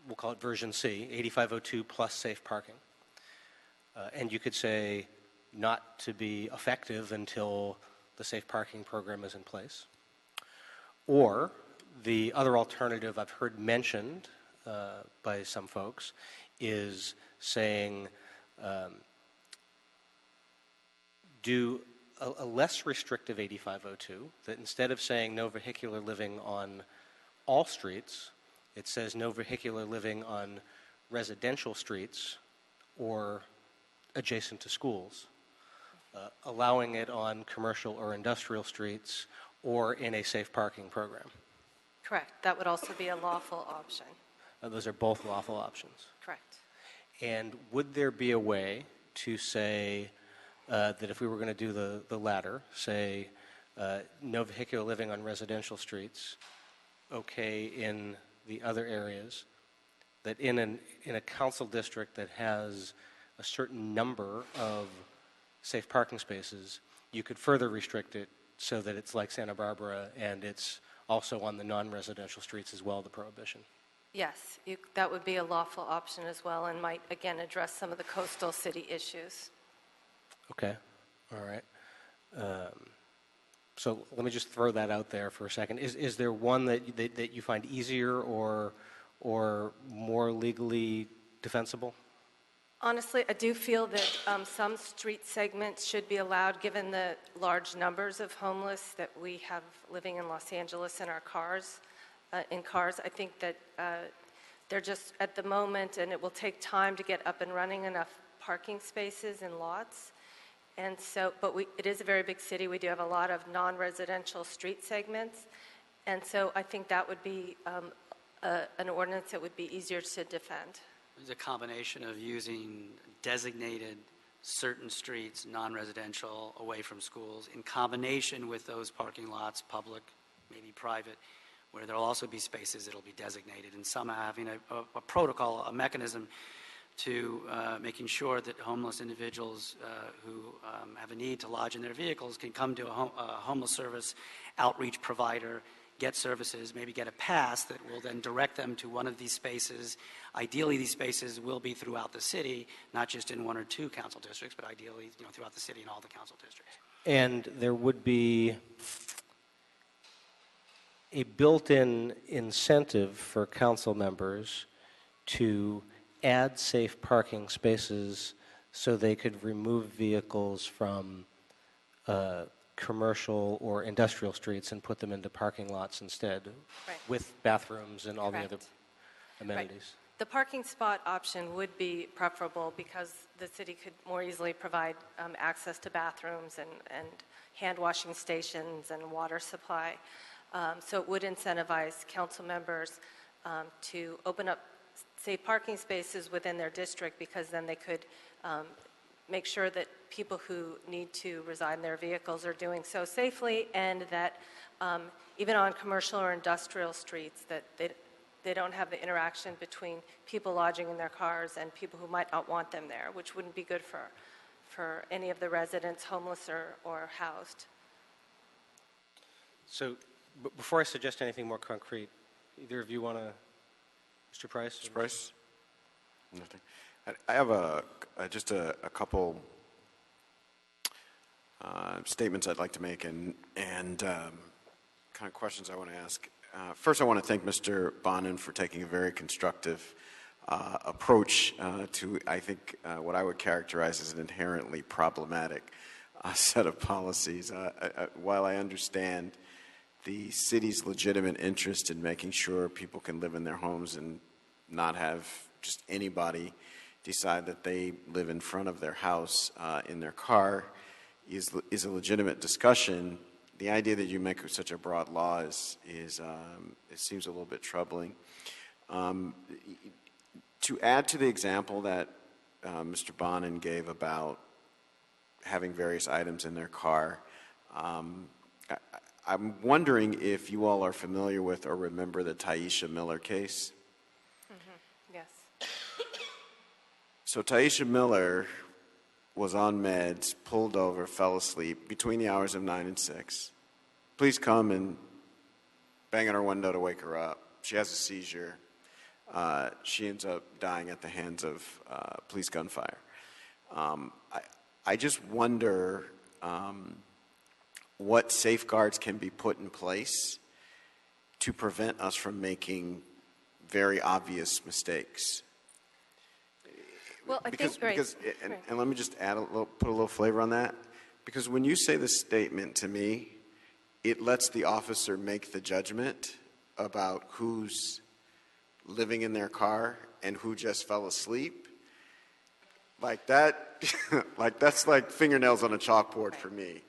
we'll call it version C, 8502 plus safe parking. And you could say not to be effective until the safe parking program is in place. Or the other alternative I've heard mentioned by some folks is saying do a less restrictive 8502, that instead of saying no vehicular living on all streets, it says no vehicular living on residential streets or adjacent to schools, allowing it on commercial or industrial streets or in a safe parking program. Correct. That would also be a lawful option. Those are both lawful options. Correct. And would there be a way to say that if we were going to do the latter, say no vehicular living on residential streets, okay in the other areas, that in a council district that has a certain number of safe parking spaces, you could further restrict it so that it's like Santa Barbara and it's also on the non-residential streets as well, the prohibition? Yes, that would be a lawful option as well and might, again, address some of the coastal city issues. Okay, all right. So let me just throw that out there for a second. Is there one that you find easier or more legally defensible? Honestly, I do feel that some street segments should be allowed given the large numbers of homeless that we have living in Los Angeles in our cars. I think that they're just at the moment, and it will take time to get up and running enough parking spaces and lots. And so, but it is a very big city. We do have a lot of non-residential street segments. And so I think that would be an ordinance that would be easier to defend. There's a combination of using designated certain streets, non-residential, away from schools, in combination with those parking lots, public, maybe private, where there'll also be spaces that'll be designated, and some having a protocol, a mechanism to making sure that homeless individuals who have a need to lodge in their vehicles can come to a homeless service outreach provider, get services, maybe get a pass that will then direct them to one of these spaces. Ideally, these spaces will be throughout the city, not just in one or two council districts, but ideally, throughout the city and all the council districts. And there would be a built-in incentive for council members to add safe parking spaces so they could remove vehicles from commercial or industrial streets and put them into parking lots instead, right, with bathrooms and all Correct. the other amenities. Right. The parking spot option would be preferable because the city could more easily provide access to bathrooms and hand washing stations and water supply. So it would incentivize council members to open up safe parking spaces within their district, because then they could make sure that people who need to reside in their vehicles are doing so safely, and that even on commercial or industrial streets, that they don't have the interaction between people lodging in their cars and people who might not want them there, which wouldn't be good for any of the residents, homeless or housed. So before I suggest anything more concrete, either of you want to, Mr. Price? Mr. Price? Nothing. I have just a couple statements I'd like to make and kind of questions I want to ask. First, I want to thank Mr. Bonin for taking a very constructive approach to, I think, what I would characterize as an inherently problematic set of policies. While I understand the city's legitimate interest in making sure people can live in their homes and not have just anybody decide that they live in front of their house in their car is a legitimate discussion. The idea that you make such a broad law it seems a little bit troubling. To add to the example that Mr. Bonin gave about having various items in their car, I'm wondering if you all are familiar with or remember the Taisha Miller case. Mm-hmm. Yes. So Taisha Miller was on meds, pulled over, fell asleep between the hours of 9 and 6. Police come and bang on her window to wake her up. She has a seizure. she ends up dying at the hands of police gunfire. I just wonder what safeguards can be put in place to prevent us from making very obvious mistakes. Well, I think, right. And let me just put a little flavor on that. Because when you say this statement to me, it lets the officer make the judgment about who's living in their car and who just fell asleep. Like that, that's like fingernails on a chalkboard for me.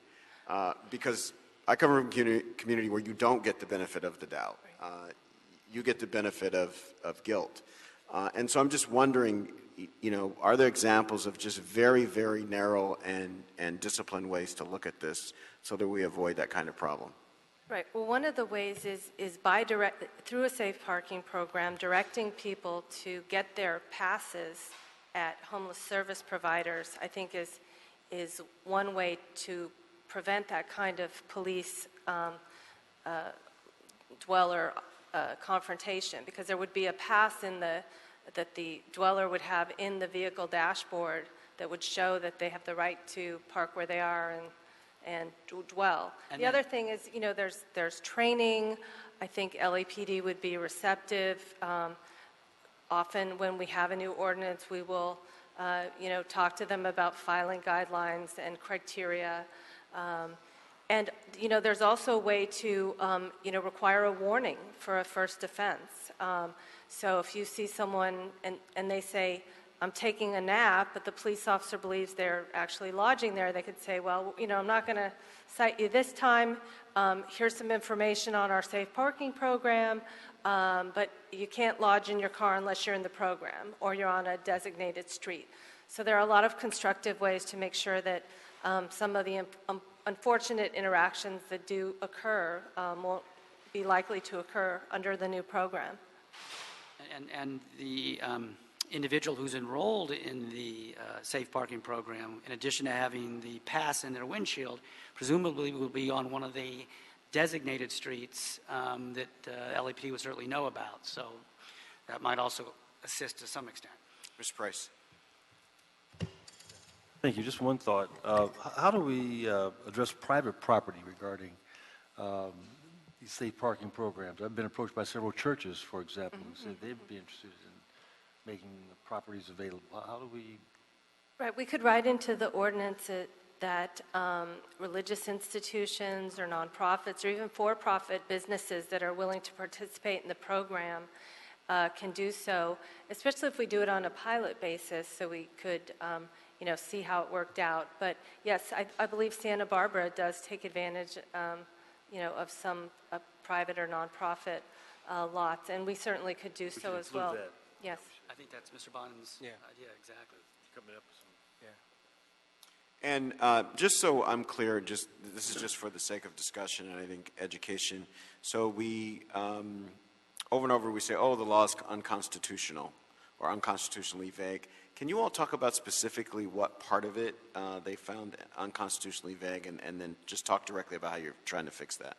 Because I come from a community where you don't get the benefit of the doubt. You get the benefit of guilt. And so I'm just wondering, are there examples of just very, very narrow and disciplined ways to look at this so that we avoid that kind of problem? Right. Well, one of the ways is through a safe parking program, directing people to get their passes at homeless service providers, I think is one way to prevent that kind of police dweller confrontation, because there would be a pass that the dweller would have in the vehicle dashboard that would show that they have the right to park where they are and dwell. The other thing is, there's training. I think LAPD would be receptive. Often when we have a new ordinance, we will, talk to them about filing guidelines and criteria. And there's also a way to, require a warning for a first offense. So if you see someone and they say, I'm taking a nap, but the police officer believes they're actually lodging there, they could say, well, I'm not going to cite you this time. Here's some information on our safe parking program, but you can't lodge in your car unless you're in the program or you're on a designated street. So there are a lot of constructive ways to make sure that some of the unfortunate interactions that do occur won't be likely to occur under the new program. And the individual who's enrolled in the safe parking program, in addition to having the pass in their windshield, presumably will be on one of the designated streets that LAPD would certainly know about. So that might also assist to some extent. Mr. Price. Thank you. Just one thought. How do we address private property regarding these safe parking programs? I've been approached by several churches, for example, who said they'd be interested in making the properties available. How do we? Right. We could write into the ordinance that religious institutions or nonprofits or even for-profit businesses that are willing to participate in the program can do so, especially if we do it on a pilot basis, so we could see how it worked out. But yes, I believe Santa Barbara does take advantage, of some private or nonprofit lots, and we certainly could do so as well. That. Yes. I think that's Mr. Bonham's idea, exactly. Coming up with some. And just so I'm clear, this is just for the sake of discussion and I think education. So we, over and over, we say, the law is unconstitutional or unconstitutionally vague. Can you all talk about specifically what part of it they found unconstitutionally vague, and then just talk directly about how you're trying to fix that?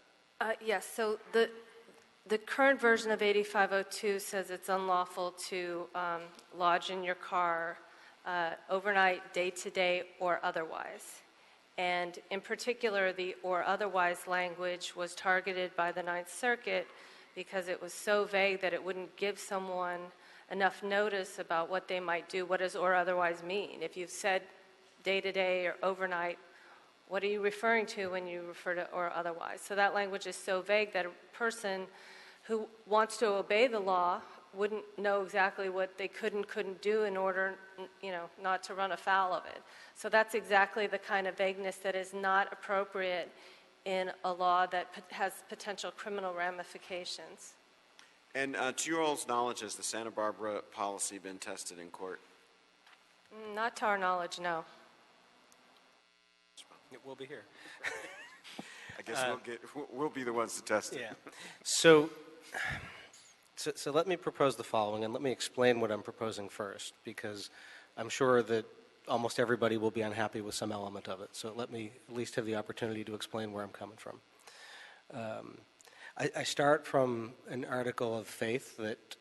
Yes. So the current version of 8502 says it's unlawful to lodge in your car overnight, day-to-day, or otherwise. And in particular, the or otherwise language was targeted by the Ninth Circuit because it was so vague that it wouldn't give someone enough notice about what they might do. What does or otherwise mean? If you've said day-to-day or overnight, what are you referring to when you refer to or otherwise? So that language is so vague that a person who wants to obey the law wouldn't know exactly what they could and couldn't do in order, not to run afoul of it. So that's exactly the kind of vagueness that is not appropriate in a law that has potential criminal ramifications. And to your all's knowledge, has the Santa Barbara policy been tested in court? Not to our knowledge, no. It will be here. I guess we'll be the ones to test it. Yeah. So let me propose the following, and let me explain what I'm proposing first, because I'm sure that almost everybody will be unhappy with some element of it. So let me at least have the opportunity to explain where I'm coming from. I start from an article of faith that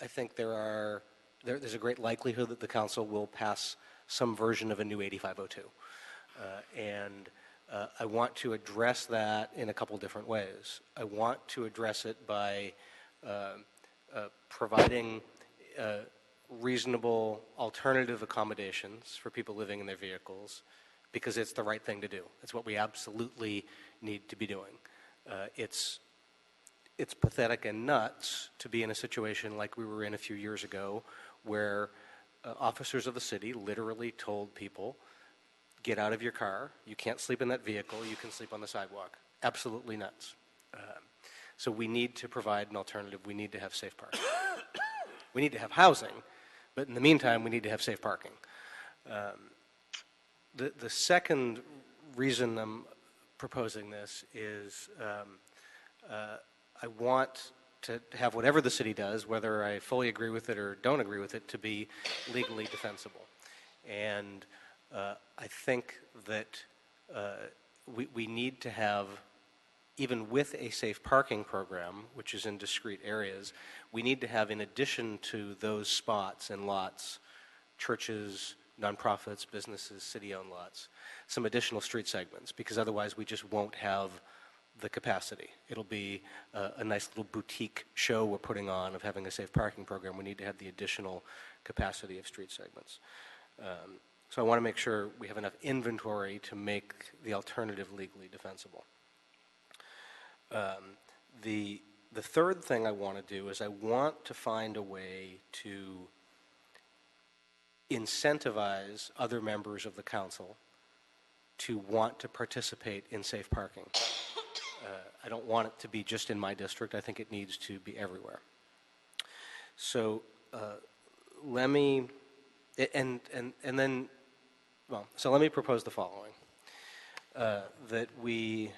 I think there's a great likelihood that the council will pass some version of a new 8502. I want to address that in a couple different ways. I want to address it by providing reasonable alternative accommodations for people living in their vehicles, because it's the right thing to do. It's what we absolutely need to be doing. It's pathetic and nuts to be in a situation like we were in a few years ago, where officers of the city literally told people, get out of your car, you can't sleep in that vehicle, you can sleep on the sidewalk. Absolutely nuts. So we need to provide an alternative. We need to have safe parking. We need to have housing, but in the meantime, we need to have safe parking. The second reason I'm proposing this is I want to have whatever the city does, whether I fully agree with it or don't agree with it, to be legally defensible. And I think that we need to have, even with a safe parking program, which is in discrete areas, we need to have, in addition to those spots and lots, churches, nonprofits, businesses, city-owned lots, some additional street segments, because otherwise we just won't have the capacity. It'll be a nice little boutique show we're putting on of having a safe parking program. We need to have the additional capacity of street segments. So I want to make sure we have enough inventory to make the alternative legally defensible. The third thing I want to do is I want to find a way to incentivize other members of the council to want to participate in safe parking. I don't want it to be just in my district. I think it needs to be everywhere. So let me, so let me propose the following. That we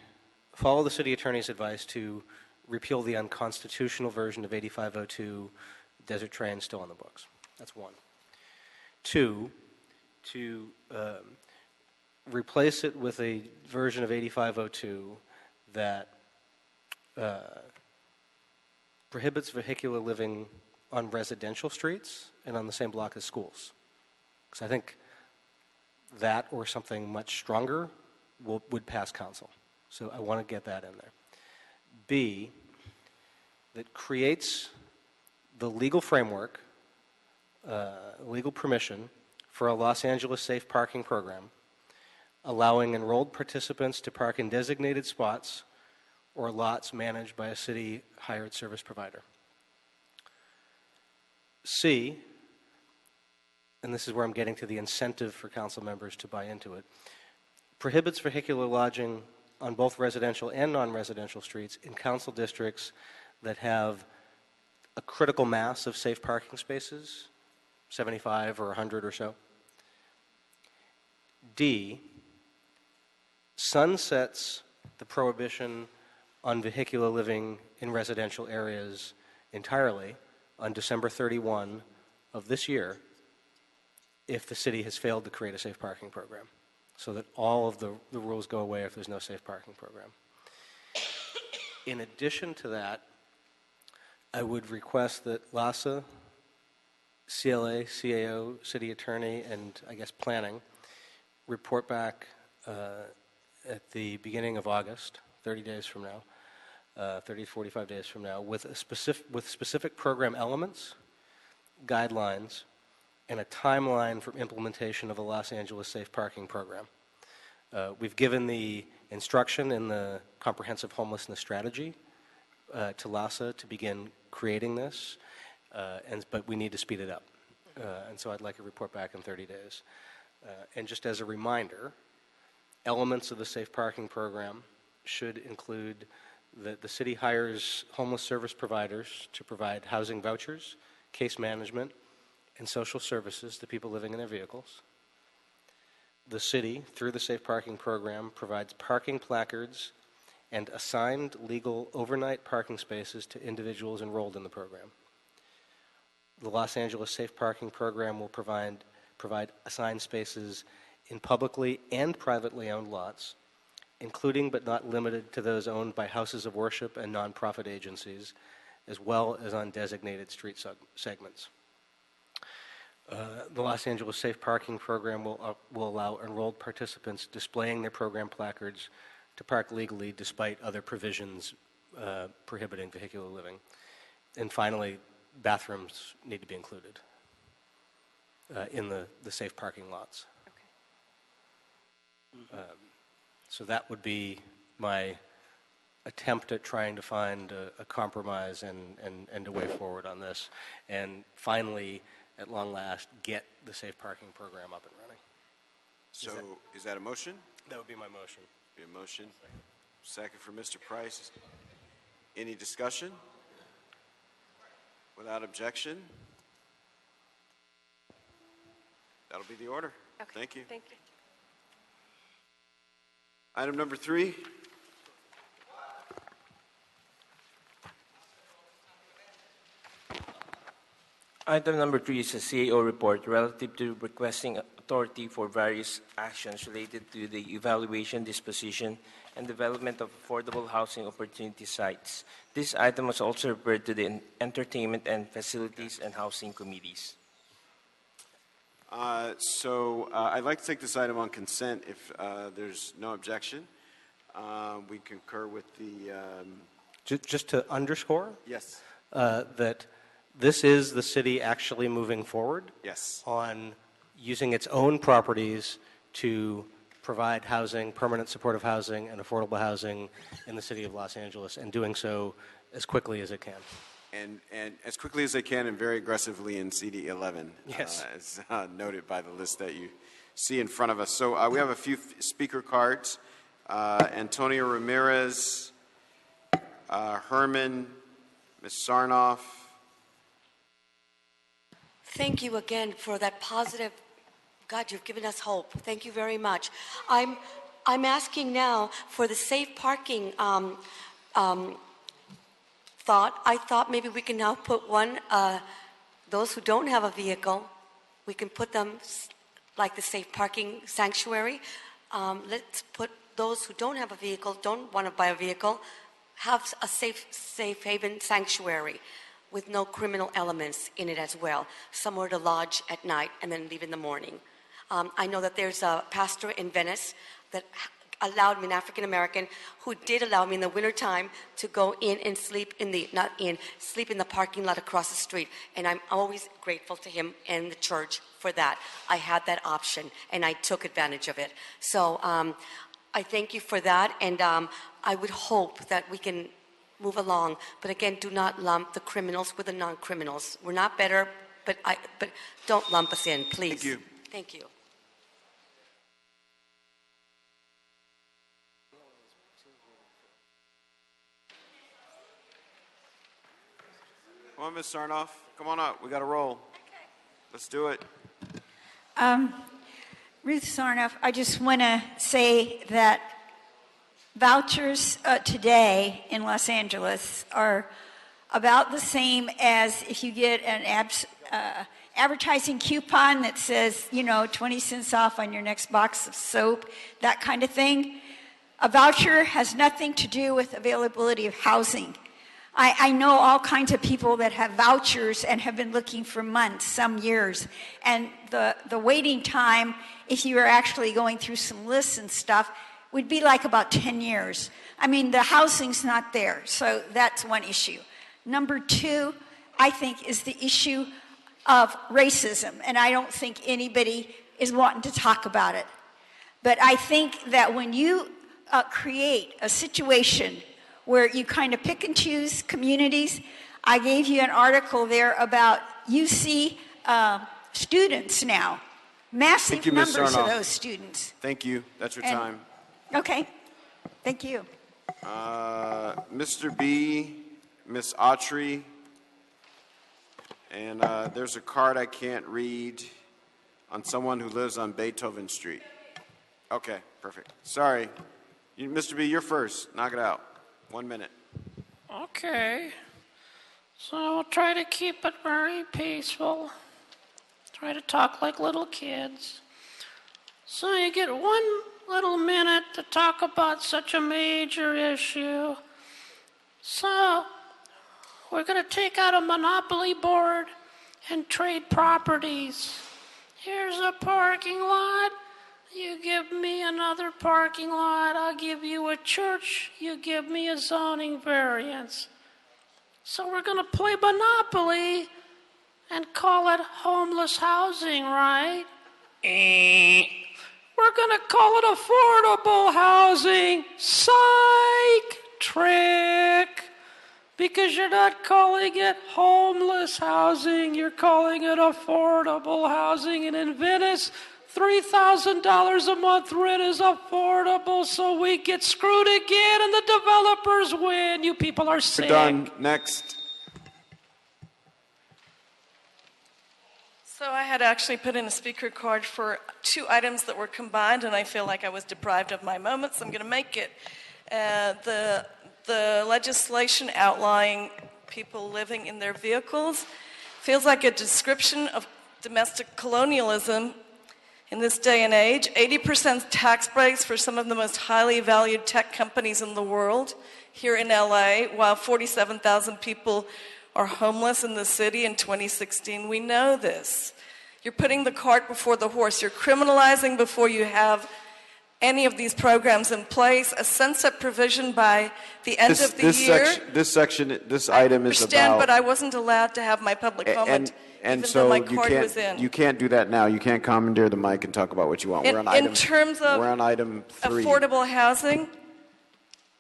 follow the city attorney's advice to repeal the unconstitutional version of 8502 Desert Train still on the books. That's one. Two, to replace it with a version of 8502 that prohibits vehicular living on residential streets and on the same block as schools. Because I think that or something much stronger would pass council. So I want to get that in there. B, that creates the legal framework, legal permission for a Los Angeles safe parking program, allowing enrolled participants to park in designated spots or lots managed by a city hired service provider. C, and this is where I'm getting to the incentive for council members to buy into it, prohibits vehicular lodging on both residential and non-residential streets in council districts that have a critical mass of safe parking spaces, 75 or 100 or so. D, sunsets the prohibition on vehicular living in residential areas entirely on December 31 of this year if the city has failed to create a safe parking program, so that all of the rules go away if there's no safe parking program. In addition to that, I would request that LASA, CLA, CAO, city attorney, and I guess planning report back at the beginning of August, 30 days from now, 30 to 45 days from now, with specific program elements, guidelines, and a timeline for implementation of a Los Angeles safe parking program. We've given the instruction in the comprehensive homelessness strategy to LASA to begin creating this, but we need to speed it up. And so I'd like a report back in 30 days. And just as a reminder, elements of the safe parking program should include that the city hires homeless service providers to provide housing vouchers, case management, and social services to people living in their vehicles. The city, through the safe parking program, provides parking placards and assigned legal overnight parking spaces to individuals enrolled in the program. The Los Angeles Safe Parking Program will provide assigned spaces in publicly and privately owned lots, including but not limited to those owned by houses of worship and nonprofit agencies, as well as on designated street segments. The Los Angeles Safe Parking Program will allow enrolled participants displaying their program placards to park legally despite other provisions prohibiting vehicular living. And finally, bathrooms need to be included in the safe parking lots. Okay. So that would be my attempt at trying to find a compromise and a way forward on this. And finally, at long last, get the safe parking program up and running. So is that a motion? That would be my motion. Be a motion. Second for Mr. Price. Any discussion? Without objection? That'll be the order. Okay. Thank you. Thank you. Item number 3. Item number 3 is a CAO report relative to requesting authority for various actions related to the evaluation, disposition, and development of affordable housing opportunity sites. This item was also referred to the Entertainment and Facilities and Housing Committees. I'd like to take this item on consent if there's no objection. We concur with the... Just to underscore? Yes. That this is the city actually moving forward on using its own properties to provide housing, permanent supportive housing, and affordable housing in the city of Los Angeles, and doing so as quickly as it can. And as quickly as they can and very aggressively in CD 11, yes. As noted by the list that you see in front of us. So we have a few speaker cards. Antonio Ramirez, Herman, Ms. Sarnoff. Thank you again for that positive. God, you've given us hope. Thank you very much. I'm asking now for the safe parking thought. I thought maybe we can now put one, those who don't have a vehicle, we can put them like the safe parking sanctuary. Let's put those who don't have a vehicle, don't want to buy a vehicle, have a safe haven sanctuary with no criminal elements in it as well, somewhere to lodge at night and then leave in the morning. I know that there's a pastor in Venice that allowed me, an African American, who did allow me in the wintertime to go in and sleep in the, sleep in the parking lot across the street. And I'm always grateful to him and the church for that. I had that option and I took advantage of it. So I thank you for that, and I would hope that we can move along. But again, do not lump the criminals with the non-criminals. We're not better, but don't lump us in, please. Thank you. Thank you. Come on, Ms. Sarnoff. Come on up. We got to roll. Okay. Let's do it. Ruth Sarnoff, I just want to say that vouchers today in Los Angeles are about the same as if you get an advertising coupon that says, 20 cents off on your next box of soap, that kind of thing. A voucher has nothing to do with availability of housing. I know all kinds of people that have vouchers and have been looking for months, some years. And the waiting time, if you were actually going through some lists and stuff, would be like about 10 years. I mean, the housing's not there, so that's one issue. Number two, I think, is the issue of racism, and I don't think anybody is wanting to talk about it. But I think that when you create a situation where you kind of pick and choose communities, I gave you an article there about UC students now, massive numbers of those students. Thank you. That's your time. Okay. Thank you. Mr. B, Miss Autry, and there's a card I can't read on someone who lives on Beethoven Street. Okay, perfect. Sorry. Mr. B, you're first. Knock it out. 1 minute. Okay. So I'll try to keep it very peaceful. Try to talk like little kids. So you get 1 little minute to talk about such a major issue. So, We're going to take out a monopoly board and trade properties. Here's a parking lot. You give me another parking lot. I'll give you a church. You give me a zoning variance. So we're going to play Monopoly and call it homeless housing, right? We're going to call it affordable housing. Psych! Trick! Because you're not calling it homeless housing, you're calling it affordable housing. And in Venice, $3,000 a month rent is affordable, so we get screwed again and the developers win. You people are sick. We're done. Next. So I had actually put in a speaker card for 2 items that were combined, and I feel like I was deprived of my moment, so I'm going to make it. The legislation outlining people living in their vehicles feels like a description of domestic colonialism in this day and age. 80% tax breaks for some of the most highly valued tech companies in the world here in LA, while 47,000 people are homeless in the city in 2016. We know this. You're putting the cart before the horse. You're criminalizing before you have any of these programs in place. A sunset provision by the end of the year. This item is about. But I wasn't allowed to have my public comment, and even so though my card was in. you can't do that now. You can't commandeer the mic and talk about what you want. We're on item 3. Affordable housing,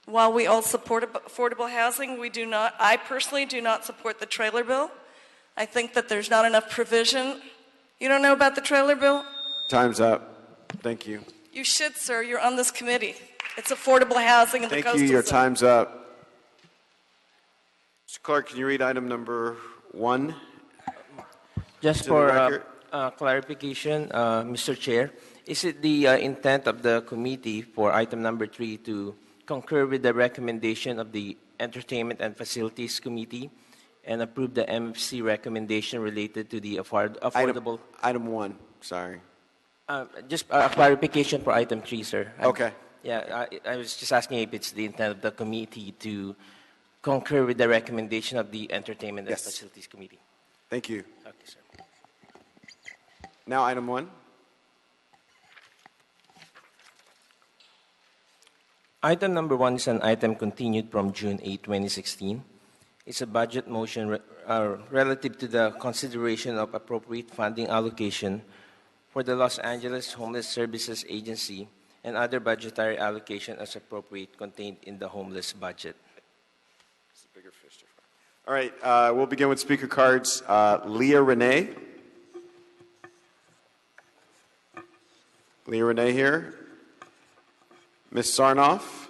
while we all support affordable housing, I personally do not support the trailer bill. I think that there's not enough provision. You don't know about the trailer bill? Time's up. Thank you. You should, sir. You're on this committee. It's affordable housing in the coastal Thank you. Your zone. time's up. Mr. Clark, can you read item number 1? Just To the record. for clarification, Mr. Chair, is it the intent of the committee for item number 3 to concur with the recommendation of the Entertainment and Facilities Committee and approve the MFC recommendation related to the affordable... Item 1, sorry. Just a clarification for item 3, sir. Okay. I was just asking if it's the intent of the committee to concur with the recommendation of the Entertainment and Facilities Committee. Thank you. Okay, sir. Now item 1. Item number 1 is an item continued from June 8, 2016. It's a budget motion relative to the consideration of appropriate funding allocation for the Los Angeles Homeless Services Agency and other budgetary allocation as appropriate contained in the homeless budget. All right, we'll begin with speaker cards. Leah Renee. Leah Renee here. Ms. Sarnoff.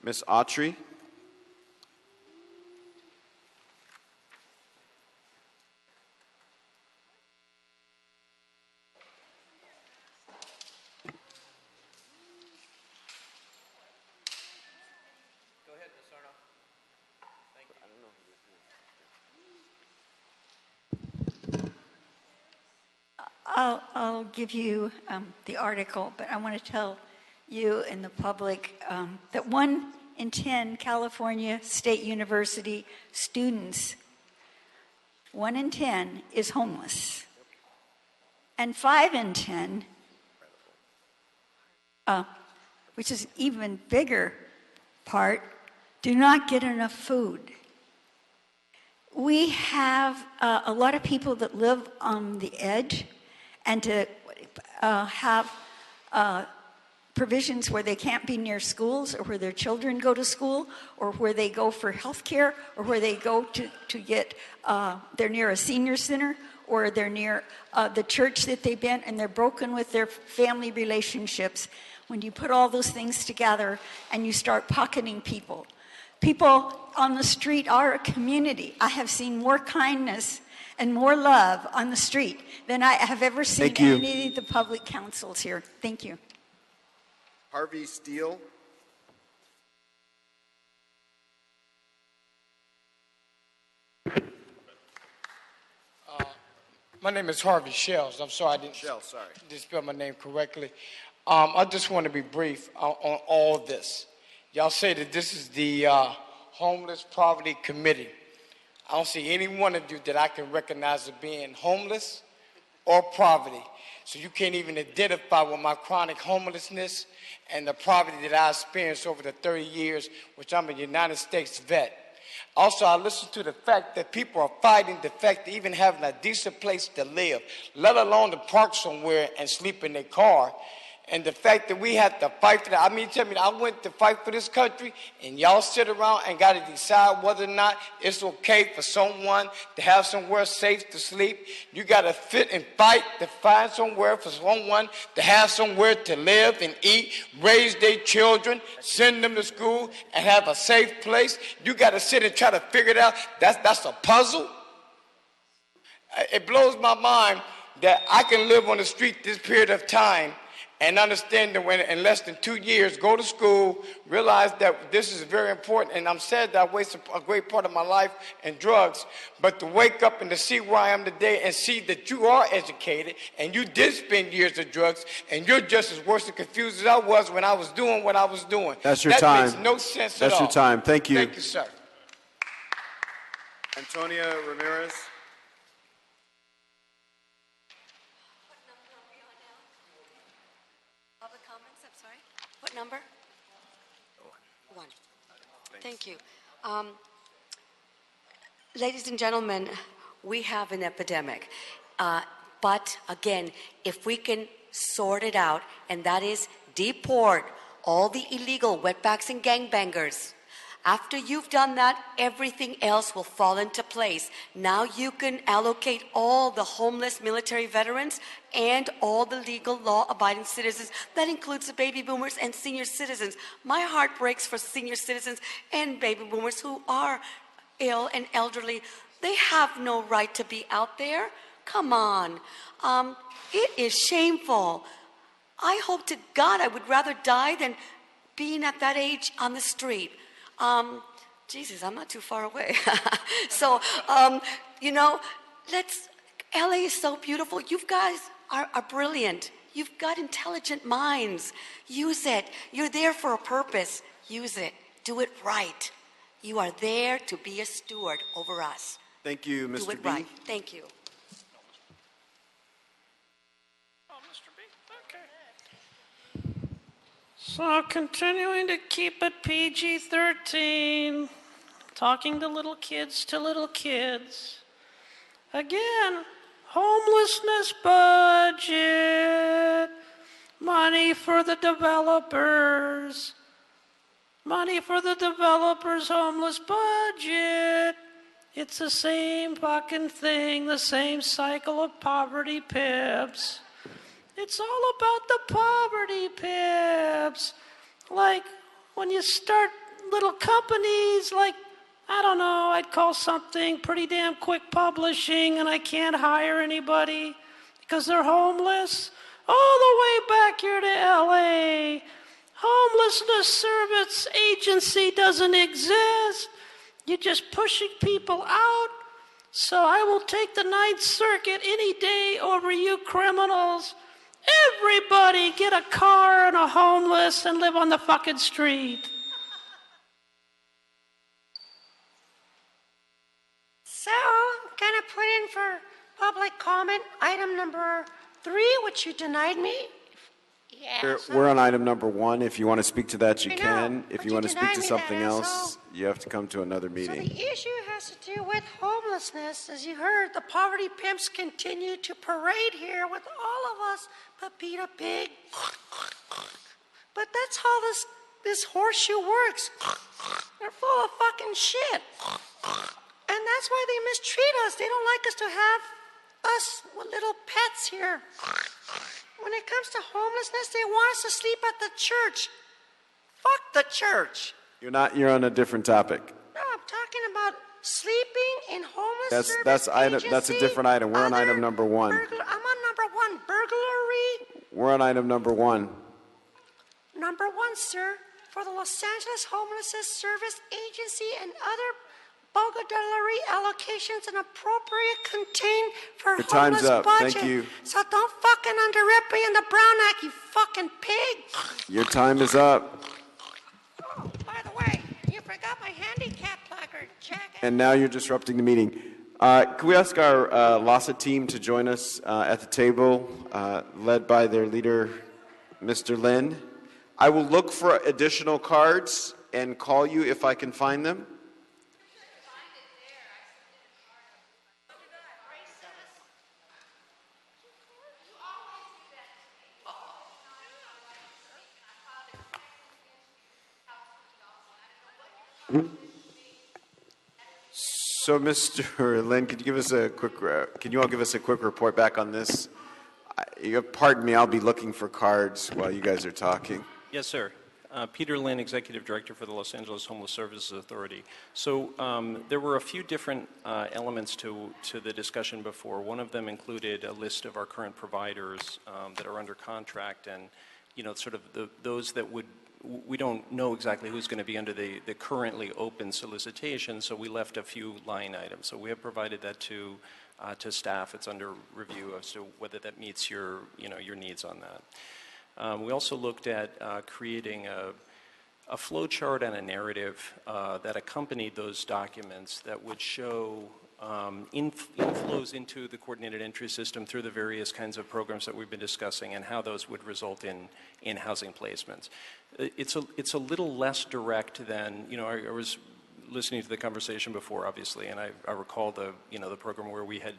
Ms. Autry. I'll give you the article, but I want to tell you and the public that 1 in 10 California State University students, 1 in 10 is homeless. And 5 in 10, which is even bigger part, do not get enough food. We have a lot of people that live on the edge, and to have provisions where they can't be near schools or where their children go to school or where they go for health care or where they go to get, they're near a senior center or they're near the church that they've been, and they're broken with their family relationships. When you put all those things together and you start pocketing people, people on the street are a community. I have seen more kindness and more love on the street than I have ever seen in any of the public councils here. Thank you. Harvey Steele. My name is Harvey Shells. I'm sorry I didn't spell my name correctly. I just want to be brief on all of this. Y'all say that this is the Homeless Poverty Committee. I don't see any one of you that I can recognize as being homeless or poverty. So you can't even identify with my chronic homelessness and the poverty that I experienced over the 30 years, which I'm a United States vet. Also, I listen to the fact that people are fighting the fact of even having a decent place to live, let alone to park somewhere and sleep in their car. And the fact that we have to fight for that. I mean, tell me, I went to fight for this country, and y'all sit around and got to decide whether or not it's okay for someone to have somewhere safe to sleep. You got to fit and fight to find somewhere for someone to have somewhere to live and eat, raise their children, send them to school, and have a safe place. You got to sit and try to figure it out. That's a puzzle. It blows my mind that I can live on the street this period of time and understand that when in less than 2 years, go to school, realize that this is very important, and I'm sad that I wasted a great part of my life in drugs, but to wake up and to see where I am today and see that you are educated and you did spend years of drugs and you're just as worse and confused as I was when I was doing what I was doing. That's your time. That makes no sense at all. That's your time. Thank you. Thank you, sir. Antonia Ramirez. What number? One. Thank you. Ladies and gentlemen, we have an epidemic. But again, if we can sort it out, and that is deport all the illegal wetbacks and gangbangers. After you've done that, everything else will fall into place. Now you can allocate all the homeless military veterans and all the legal law-abiding citizens. That includes the baby boomers and senior citizens. My heart breaks for senior citizens and baby boomers who are ill and elderly. They have no right to be out there. Come on. It is shameful. I hope to God I would rather die than being at that age on the street. Jesus, I'm not too far away. So, LA is so beautiful. You guys are brilliant. You've got intelligent minds. Use it. You're there for a purpose. Use it. Do it right. You are there to be a steward over us. Thank you, Mr. Do it B. right. Thank you. So continuing to keep it PG-13, talking to little kids. Again, homelessness budget, money for the developers, homeless budget. It's the same fucking thing, the same cycle of poverty pips. It's all about the poverty pips. Like when you start little companies, like, I don't know, I'd call something Pretty Damn Quick Publishing, and I can't hire anybody because they're homeless. All the way back here to LA, homelessness service agency doesn't exist. You're just pushing people out. So I will take the Ninth Circuit any day over you criminals. Everybody get a car and a homeless and live on the fucking street. So, I'm going to put in for public comment item number 3, which you denied me. Yeah, We're on item number 1. If you want to speak to that, you I know, can. If but you want to you speak to denied me something that, else, asshole. you have to come to another So meeting. the issue has to do with homelessness. As you heard, the poverty pimps continue to parade here with all of us but Peter Pig. But that's how this horseshoe works. They're full of fucking shit. And that's why they mistreat us. They don't like us to have us with little pets here. When it comes to homelessness, they want us to sleep at the church. Fuck the church. You're on a different topic. No, I'm talking about sleeping in homeless service That's a different item. We're on item number 1. I'm on number 1, burglary. We're on item number 1. Number 1, sir, for the Los Angeles Homelessness Service Agency and other bogadillery allocations and appropriate contained for Your homeless time's up. budget. Thank you. So don't fucking underrep me in the Brown Act, you fucking pig. Your time is up. By the way, you forgot got my handicap placard. Check it. And now you're disrupting the meeting. Can we ask our LASA team to join us at the table, led by their leader, Mr. Lynn? I will look for additional cards and call you if I can find them. So, Mr. Lynn, could you give us a quick? Can you all give us a quick report back on this? Pardon me, I'll be looking for cards while you guys are talking. Yes, sir. Peter Lynn, Executive Director for the Los Angeles Homeless Services Authority. So there were a few different elements to the discussion before. One of them included a list of our current providers that are under contract, and sort of those that we don't know exactly who's going to be under the currently open solicitation, so we left a few line items. So we have provided that to staff. It's under review as to whether that meets your needs on that. We also looked at creating a flow chart and a narrative that accompanied those documents that would show inflows into the coordinated entry system through the various kinds of programs that we've been discussing and how those would result in housing placements. It's a little less direct than, I was listening to the conversation before, obviously, and I recall the program where we had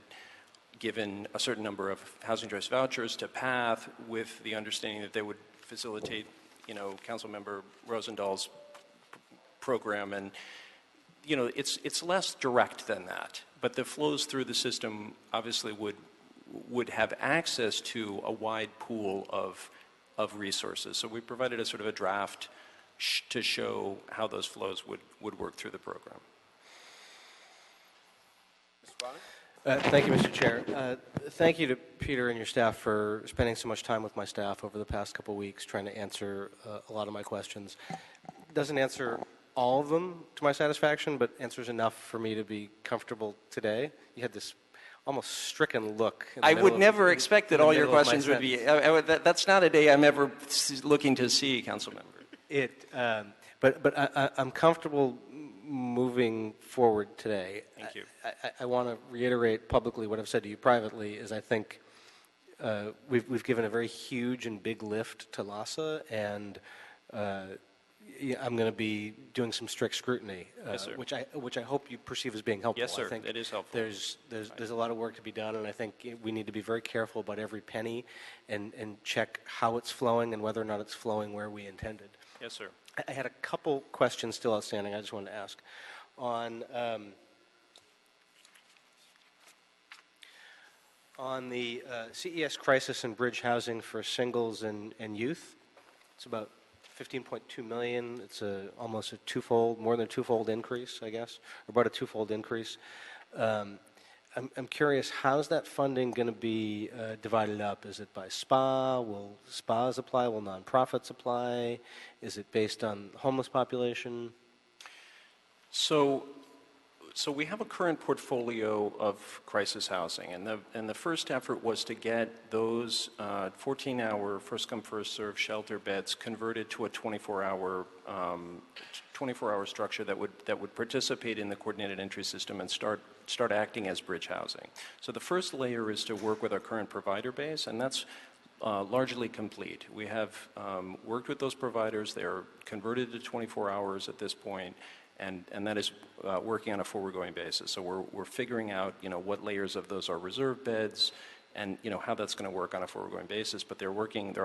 given a certain number of housing choice vouchers to PATH with the understanding that they would facilitate, Councilmember Rosenthal's program, and it's less direct than that. But the flows through the system obviously would have access to a wide pool of resources. So we provided a sort of a draft to show how those flows would work through the program. Thank you, Mr. Chair. Thank you to Peter and your staff for spending so much time with my staff over the past couple of weeks trying to answer a lot of my questions. Doesn't answer all of them to my satisfaction, but answers enough for me to be comfortable today. You had this almost stricken look. I would never expect that all your questions would be. That's not a day I'm ever looking to see, Councilmember. But I'm comfortable moving forward today. Thank you. I want to reiterate publicly what I've said to you privately. Is I think we've given a very huge and big lift to LASA, and I'm going to be doing some strict scrutiny, yes, sir. which I hope you perceive as being helpful. Yes, sir. I think it is helpful. There's a lot of work to be done, and I think we need to be very careful about every penny and check how it's flowing and whether or not it's flowing where we intended. Yes, sir. I had a couple questions still outstanding I just wanted to ask. On the CES crisis and bridge housing for singles and youth, it's about $15.2 million. It's almost a twofold, more than a twofold increase, I guess, or about a twofold increase. I'm curious, how's that funding going to be divided up? Is it by SPA? Will SPAs apply? Will nonprofits apply? Is it based on homeless population? So we have a current portfolio of crisis housing, and the first effort was to get those 14-hour first-come, first-served shelter beds converted to a 24-hour structure that would participate in the coordinated entry system and start acting as bridge housing. So the first layer is to work with our current provider base, and that's largely complete. We have worked with those providers. They're converted to 24 hours at this point. And that is working on a forward-going basis. So we're figuring out, what layers of those are reserved beds, and how that's going to work on a forward-going basis. But they're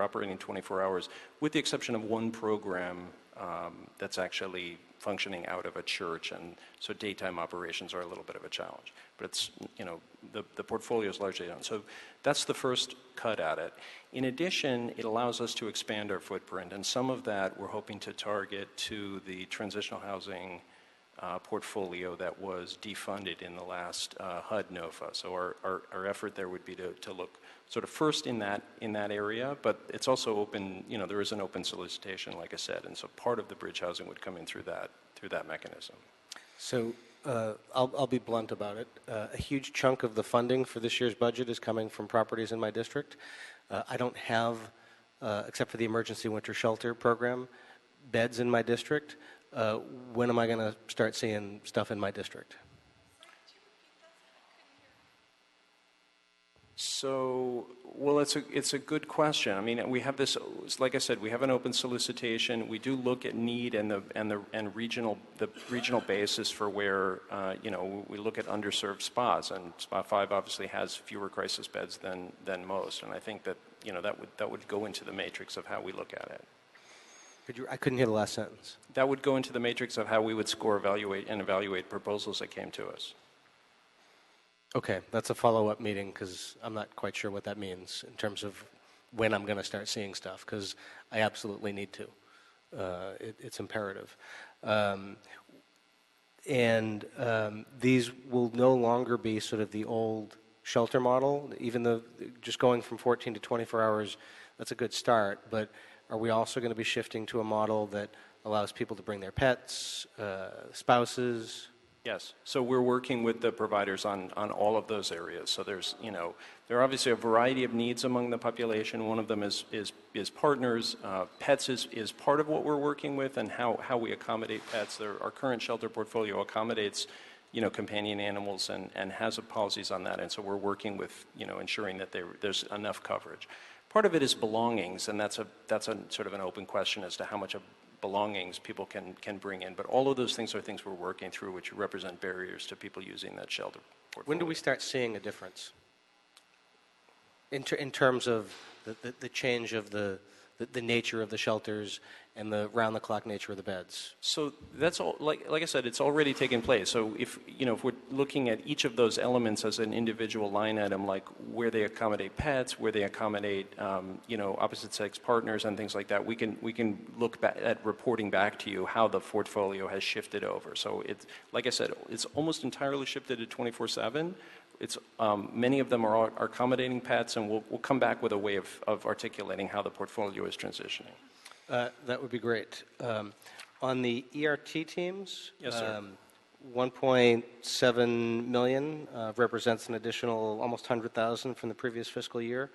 operating 24 hours, with the exception of one program that's actually functioning out of a church, and so daytime operations are a little bit of a challenge. But it's, the portfolio is largely done. So that's the first cut at it. In addition, it allows us to expand our footprint, and some of that we're hoping to target to the transitional housing portfolio that was defunded in the last HUD NOFA. So our effort there would be to look sort of first in that area, but it's also open, there is an open solicitation, like I said, and so part of the bridge housing would come in through that mechanism. So I'll be blunt about it. A huge chunk of the funding for this year's budget is coming from properties in my district. I don't have, except for the emergency winter shelter program, beds in my district. when am I going to start seeing stuff in my district? So, well, it's a good question. I mean, we have this, like I said, we have an open solicitation. We do look at need and the regional basis for where we look at underserved spots, and Spot 5 obviously has fewer crisis beds than most, and I think that that would go into the matrix of how we look at it. I couldn't hear the last sentence. That would go into the matrix of how we would score, evaluate proposals that came to us. Okay, that's a follow-up meeting because I'm not quite sure what that means in terms of when I'm going to start seeing stuff, because I absolutely need to. It's imperative. These will no longer be sort of the old shelter model, even though just going from 14 to 24 hours, that's a good start, but are we also going to be shifting to a model that allows people to bring their pets, spouses? Yes. So we're working with the providers on all of those areas. So there's, there are obviously a variety of needs among the population. One of them is partners. Pets is part of what we're working with, and how we accommodate pets. Our current shelter portfolio accommodates, companion animals and has policies on that. And so we're working with, ensuring that there's enough coverage. Part of it is belongings, and that's a sort of an open question as to how much of belongings people can bring in. But all of those things are things we're working through, which represent barriers to people using that shelter portfolio. When do we start seeing a difference in terms of the change of the nature of the shelters and the round-the-clock nature of the beds? So that's all. Like I said, it's already taken place. So if we're looking at each of those elements as an individual line item, like where they accommodate pets, where they accommodate opposite-sex partners and things like that, we can look back at reporting back to you how the portfolio has shifted over. So it's, like I said, it's almost entirely shifted to 24/7. It's many of them are accommodating pets, and we'll come back with a way of articulating how the portfolio is transitioning. That would be great. On the ERT teams, yes, sir. 1.7 million represents an additional almost 100,000 from the previous fiscal year.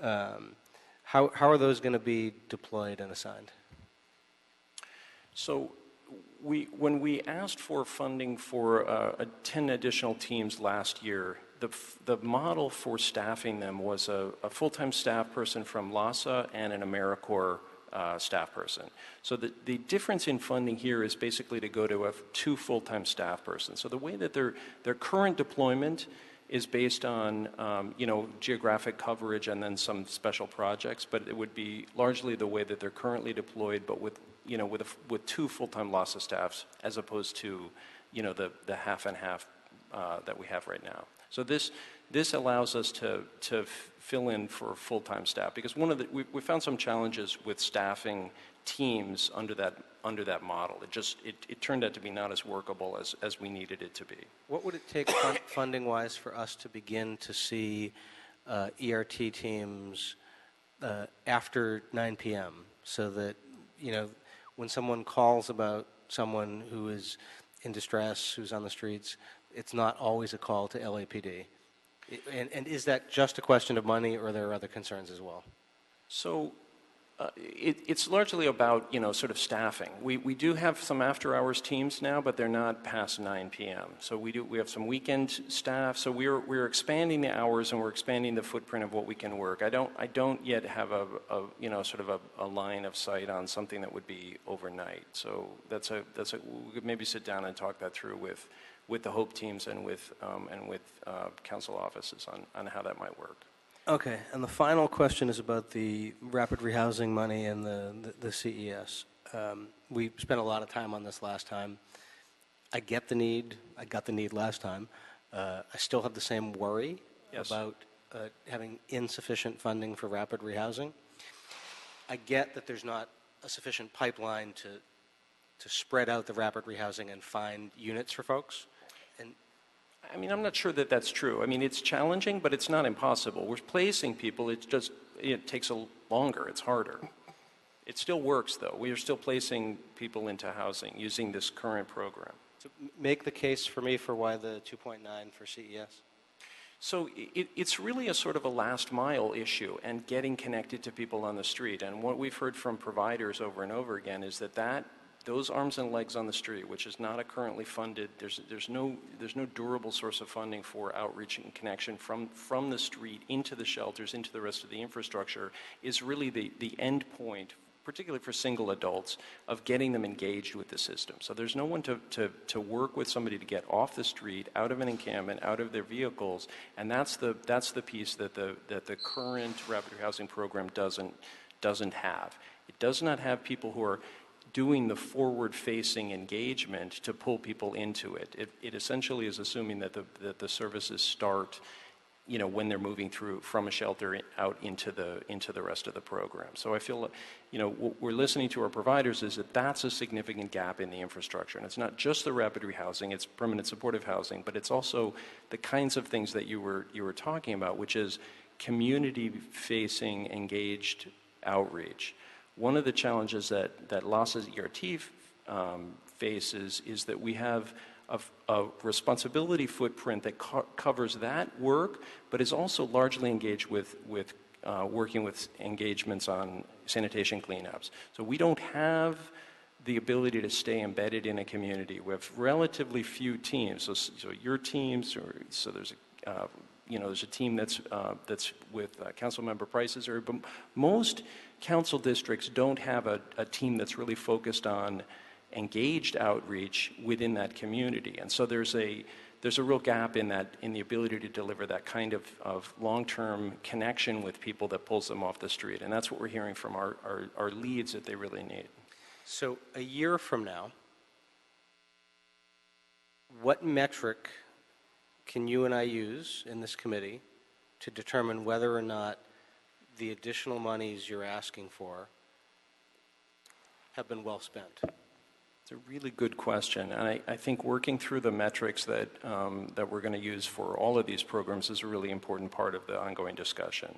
How are those going to be deployed and assigned? So when we asked for funding for 10 additional teams last year, the model for staffing them was a full-time staff person from LASA and an AmeriCorps staff person. So the difference in funding here is basically to go to 2 full-time staff persons. So the way that their current deployment is based on geographic coverage and then some special projects, but it would be largely the way that they're currently deployed, but with 2 full-time LASA staffs as opposed to the half and half that we have right now. So this allows us to fill in for full-time staff, because we found some challenges with staffing teams under that model. It turned out to be not as workable as we needed it to be. What would it take funding-wise for us to begin to see ERT teams after 9 p.m. so that when someone calls about someone who is in distress, who's on the streets, it's not always a call to LAPD? And is that just a question of money, or are there other concerns as well? So it's largely about, sort of staffing. We do have some after-hours teams now, but they're not past 9 p.m. So we have some weekend staff. So we're expanding the hours, and we're expanding the footprint of what we can work. I don't yet have a line of sight on something that would be overnight. So we could maybe sit down and talk that through with the HOPE teams and with council offices on how that might work. Okay, and the final question is about the rapid rehousing money and the CES. We spent a lot of time on this last time. I get the need. I got the need last time. I still have the same worry about having insufficient funding for rapid rehousing. I get that there's not a sufficient pipeline to spread out the rapid rehousing and find units for folks. I mean, I'm not sure that that's true. I mean, it's challenging, but it's not impossible. We're placing people. It takes longer. It's harder. It still works, though. We are still placing people into housing using this current program. So make the case for me for why the 2.9 for CES. So it's really a sort of a last mile issue and getting connected to people on the street. And what we've heard from providers over and over again is that those arms and legs on the street, which is not a currently funded, there's no durable source of funding for outreach and connection from the street into the shelters, into the rest of the infrastructure, is really the end point, particularly for single adults, of getting them engaged with the system. So there's no one to work with somebody to get off the street, out of an encampment, out of their vehicles, and that's the piece that the current rapid housing program doesn't have. It does not have people who are doing the forward-facing engagement to pull people into it. It essentially is assuming that the services start, when they're moving through from a shelter out into the rest of the program. So I feel, what we're listening to our providers is that that's a significant gap in the infrastructure, and it's not just the rapid rehousing; it's permanent supportive housing, but it's also the kinds of things that you were talking about, which is community-facing, engaged outreach. One of the challenges that LASA's ERT faces is that we have a responsibility footprint that covers that work, but is also largely engaged with working with engagements on sanitation cleanups. So we don't have the ability to stay embedded in a community. We have relatively few teams. So your teams, there's a team that's with Councilmember Price's area, but most council districts don't have a team that's really focused on engaged outreach within that community, and so there's a real gap in the ability to deliver that kind of long-term connection with people that pulls them off the street, and that's what we're hearing from our leads that they really need. So a year from now, what metric can you and I use in this committee to determine whether or not the additional monies you're asking for have been well spent? It's a really good question, and I think working through the metrics that we're going to use for all of these programs is a really important part of the ongoing discussion.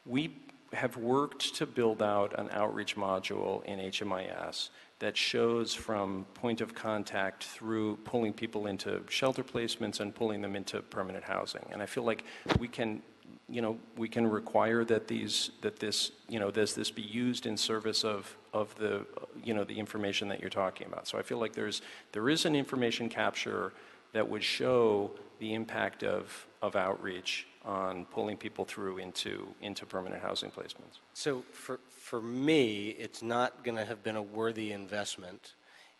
We have worked to build out an outreach module in HMIS that shows from point of contact through pulling people into shelter placements and pulling them into permanent housing. And I feel like we can require that this be used in service of the the information that you're talking about. So I feel like there is an information capture that would show the impact of outreach on pulling people through into permanent housing placements. So for me, it's not going to have been a worthy investment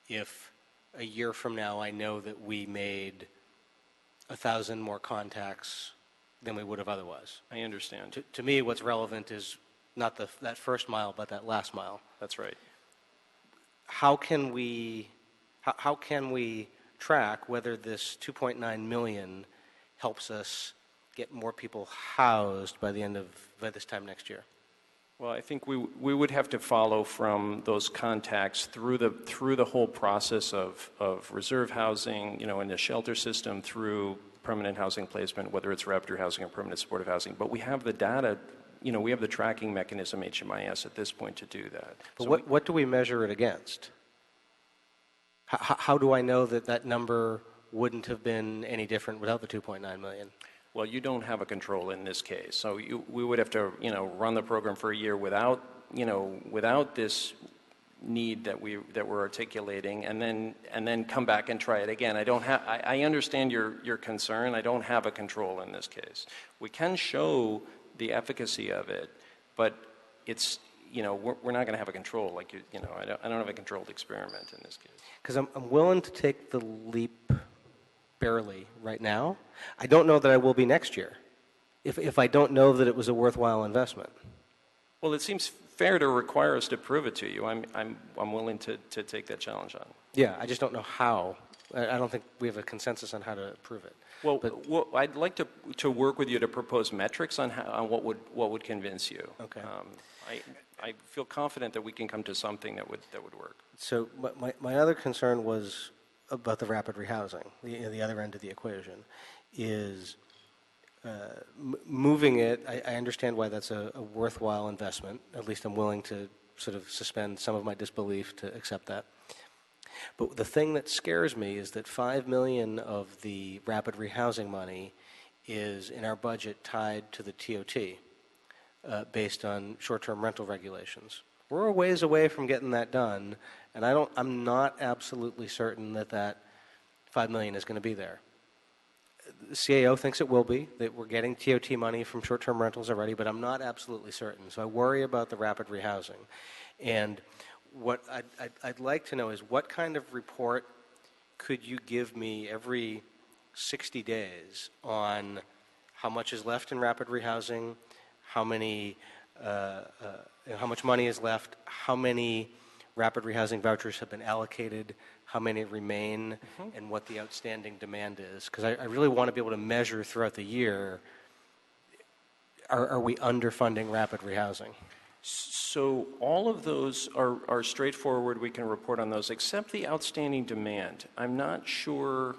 if a year from now I know that we made 1,000 more contacts than we would have otherwise. I understand. To me, what's relevant is not that first mile, but that last mile. That's right. How can we track whether this $2.9 million helps us get more people housed by this time next year? Well, I think we would have to follow from those contacts through the whole process of reserve housing, in the shelter system, through permanent housing placement, whether it's rapid housing or permanent supportive housing. But we have the data, we have the tracking mechanism, HMIS, at this point to do that. But so what do we measure it against? How do I know that number wouldn't have been any different without the $2.9 million? Well, you don't have a control in this case. So we would have to, run the program for a year without this need that we're articulating, and then come back and try it again. I understand your concern. I don't have a control in this case. We can show the efficacy of it, but it's we're not going to have a control I don't have a controlled experiment in this case. Because I'm willing to take the leap barely right now. I don't know that I will be next year if I don't know that it was a worthwhile investment. Well, it seems fair to require us to prove it to you. I'm willing to take that challenge on. Yeah, I just don't know how. I don't think we have a consensus on how to prove it. Well, I'd like to work with you to propose metrics on what would convince you. Okay. I feel confident that we can come to something that would work. So my other concern was about the rapid rehousing. The other end of the equation is moving it. I understand why that's a worthwhile investment. At least I'm willing to sort of suspend some of my disbelief to accept that. But the thing that scares me is that $5 million of the rapid rehousing money is in our budget tied to the TOT based on short-term rental regulations. We're a ways away from getting that done, and I'm not absolutely certain that $5 million is going to be there. The CAO thinks it will be, that we're getting TOT money from short-term rentals already, but I'm not absolutely certain. So I worry about the rapid rehousing. And what I'd like to know is what kind of report could you give me every 60 days on how much is left in rapid rehousing, how much money is left, how many rapid rehousing vouchers have been allocated, how many remain, and what the outstanding demand is. Because I really want to be able to measure throughout the year, are we underfunding rapid rehousing? So all of those are straightforward. We can report on those, except the outstanding demand. I'm not sure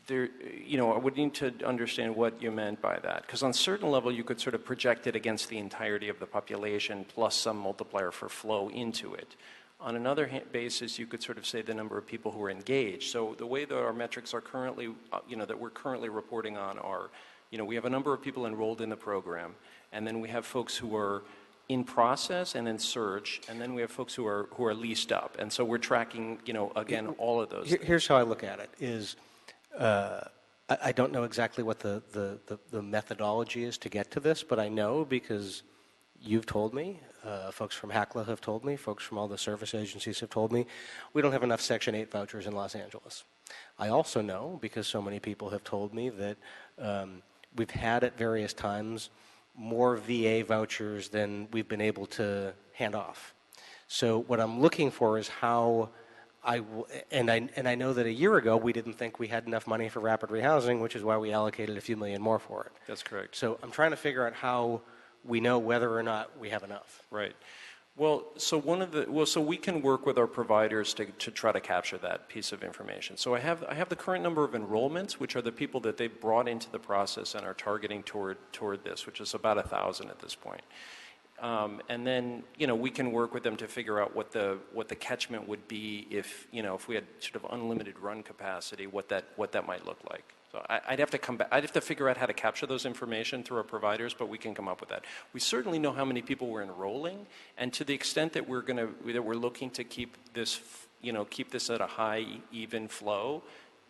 there, I would need to understand what you meant by that. Because on a certain level, you could sort of project it against the entirety of the population plus some multiplier for flow into it. On another basis, you could sort of say the number of people who are engaged. So the way that our metrics are currently, that we're currently reporting on are, we have a number of people enrolled in the program, and then we have folks who are in process and in search, and then we have folks who are leased up. And so we're tracking, again, all of those. Here's how I look at it, is I don't know exactly what the methodology is to get to this, but I know because you've told me, folks from HACLA have told me, folks from all the service agencies have told me, we don't have enough Section 8 vouchers in Los Angeles. I also know, because so many people have told me, that we've had at various times more VA vouchers than we've been able to hand off. So what I'm looking for is how I know that a year ago we didn't think we had enough money for rapid rehousing, which is why we allocated a few million more for it. That's correct. So I'm trying to figure out how we know whether or not we have enough. Right. Well, so we can work with our providers to try to capture that piece of information. So I have the current number of enrollments, which are the people that they brought into the process and are targeting toward this, which is about 1,000 at this point. And then, we can work with them to figure out what the catchment would be if we had sort of unlimited run capacity, what that might look like. So I'd have to come back. I'd have to figure out how to capture those information through our providers, but we can come up with that. We certainly know how many people we're enrolling, and to the extent that we're looking to keep this at a high, even flow,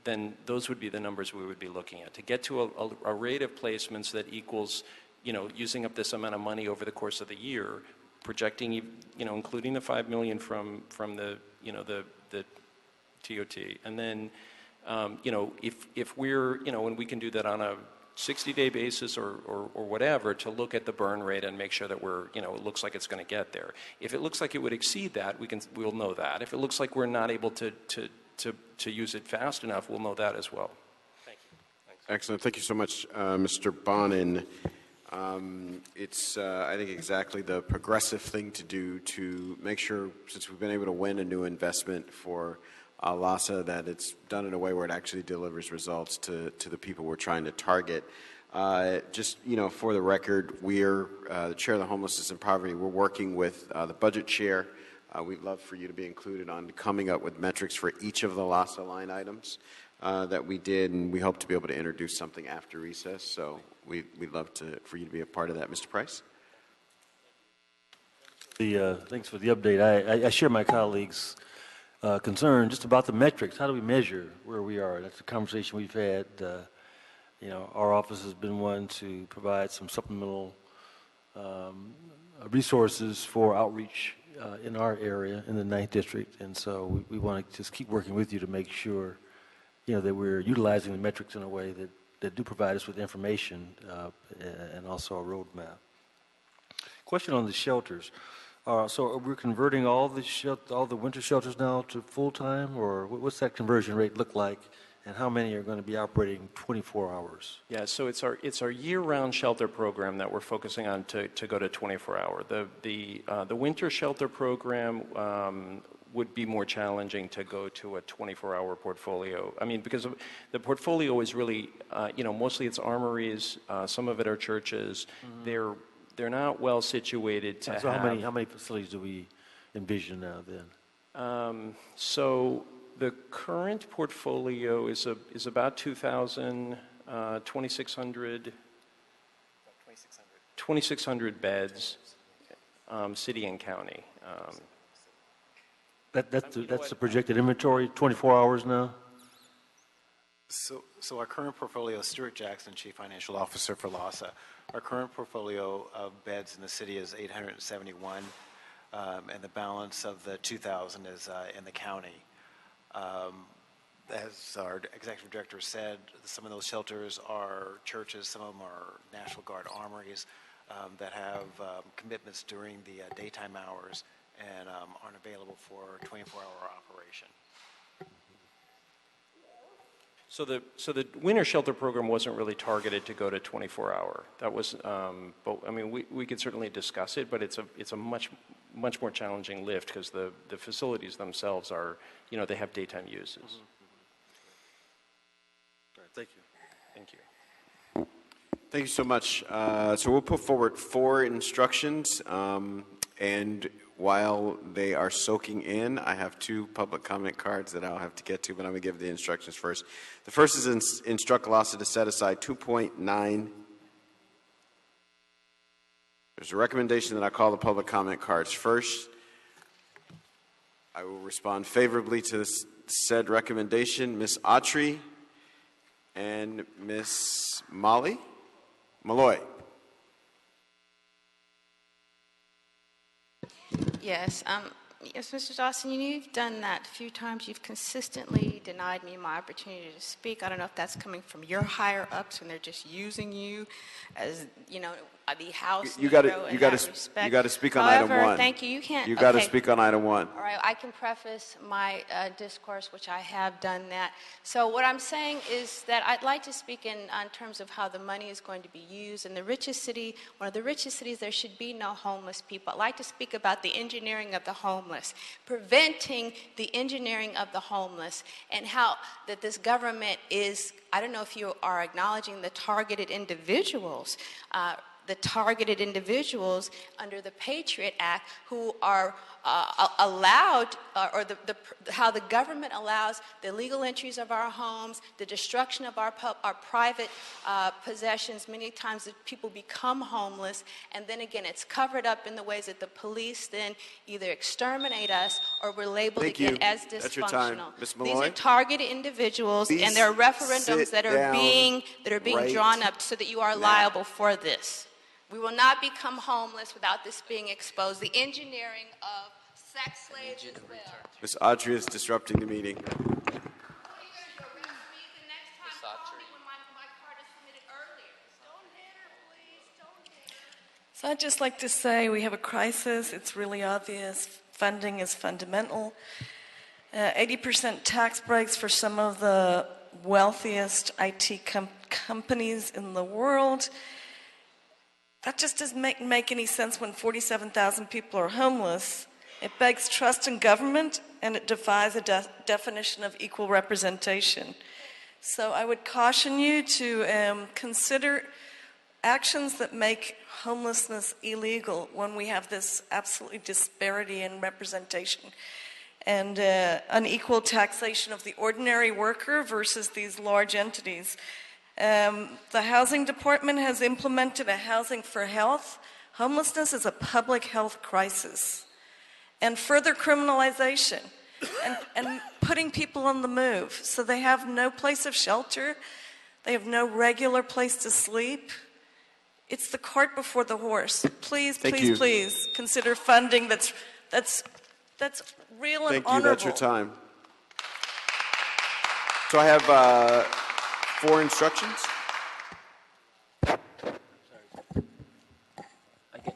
then those would be the numbers we would be looking at to get to a rate of placements that equals, using up this amount of money over the course of the year, projecting, including the $5 million from the TOT, and then. If we're, and we can do that on a 60-day basis or whatever to look at the burn rate and make sure that we're, it looks like it's going to get there. If it looks like it would exceed that, we'll know that. If it looks like we're not able to use it fast enough, we'll know that as well. Thank you. Thanks. Excellent. Thank you so much, Mr. Bonin. It's, I think, exactly the progressive thing to do to make sure, since we've been able to win a new investment for LASA, that it's done in a way where it actually delivers results to the people we're trying to target. Just, for the record, we're the chair of the Homelessness and Poverty. We're working with the budget chair. We'd love for you to be included on coming up with metrics for each of the LASA line items that we did, and we hope to be able to introduce something after recess. So we'd love for you to be a part of that. Mr. Price? Thanks for the update. I share my colleagues' concern just about the metrics. How do we measure where we are? That's a conversation we've had. Our office has been one to provide some supplemental resources for outreach in our area in the 9th District. And so we want to just keep working with you to make sure, that we're utilizing the metrics in a way that do provide us with information and also a roadmap. Question on the shelters. So we're converting all the winter shelters now to full-time, or what's that conversion rate look like, and how many are going to be operating 24 hours? Yeah, so it's our year-round shelter program that we're focusing on to go to 24-hour. The winter shelter program would be more challenging to go to a 24-hour portfolio. I mean, because the portfolio is really, mostly it's armories, some of it are churches. Mm-hmm. They're not well situated to so have. How many facilities do we envision now then? So the current portfolio is about 2,000, 2,600 beds. city and county. That's the projected inventory, 24 hours now? So our current portfolio, Stuart Jackson, Chief Financial Officer for LASA, our current portfolio of beds in the city is 871, and the balance of the 2,000 is in the county. As our executive director said, some of those shelters are churches, some of them are National Guard armories that have commitments during the daytime hours and aren't available for 24-hour operation. So the winter shelter program wasn't really targeted to go to 24-hour. That was, but I mean, we could certainly discuss it, but it's a much more challenging lift because the facilities themselves are, you know, they have daytime uses. All right, thank you. Thank you. Thank you so much. So we'll put forward 4 instructions, and while they are soaking in, I have 2 public comment cards that I'll have to get to, but I'm going to give the instructions first. The first is instruct LASA to set aside 2.9. There's a recommendation that I call the public comment cards first. I will respond favorably to this said recommendation. Ms. Autry and Ms. Malloy. Yes, yes, Mr. Dawson, you've done that a few times. You've consistently denied me my opportunity to speak. I don't know if that's coming from your higher ups and they're just using you as, you know, the House. You got to speak on item 1. Thank you. You can't. You got to speak on item 1. All right, I can preface my discourse, which I have done that. So what I'm saying is that I'd like to speak in terms of how the money is going to be used. In the richest city, one of the richest cities, there should be no homeless people. I'd like to speak about the engineering of the homeless, preventing the engineering of the homeless, and how that this government is, I don't know if you are acknowledging the targeted individuals under the Patriot Act who are allowed, how the government allows the illegal entries of our homes, the destruction of our private possessions. Many times that people become homeless, and then again it's covered up in the ways that the police then either exterminate us or we're labeled again as dysfunctional. That's your time. Ms. Malloy? These are targeted individuals, Please and there are referendums that are being right drawn up so that you are liable for this. We will not become homeless without this being exposed. The engineering of sex slaves as well. Ms. Autry is disrupting the meeting. So I'd just like to say we have a crisis. It's really obvious. Funding is fundamental. 80% tax breaks for some of the wealthiest IT companies in the world. That just doesn't make any sense when 47,000 people are homeless. It begs trust in government, and it defies a definition of equal representation. So I would caution you to consider actions that make homelessness illegal when we have this absolutely disparity in representation and unequal taxation of the ordinary worker versus these large entities. The housing department has implemented a housing for health. Homelessness is a public health crisis. And further criminalization and putting people on the move. So they have no place of shelter. They have no regular place to sleep. It's the cart before the horse. Please, please consider funding that's real and honorable. Thank you. That's your time. So I have 4 instructions. I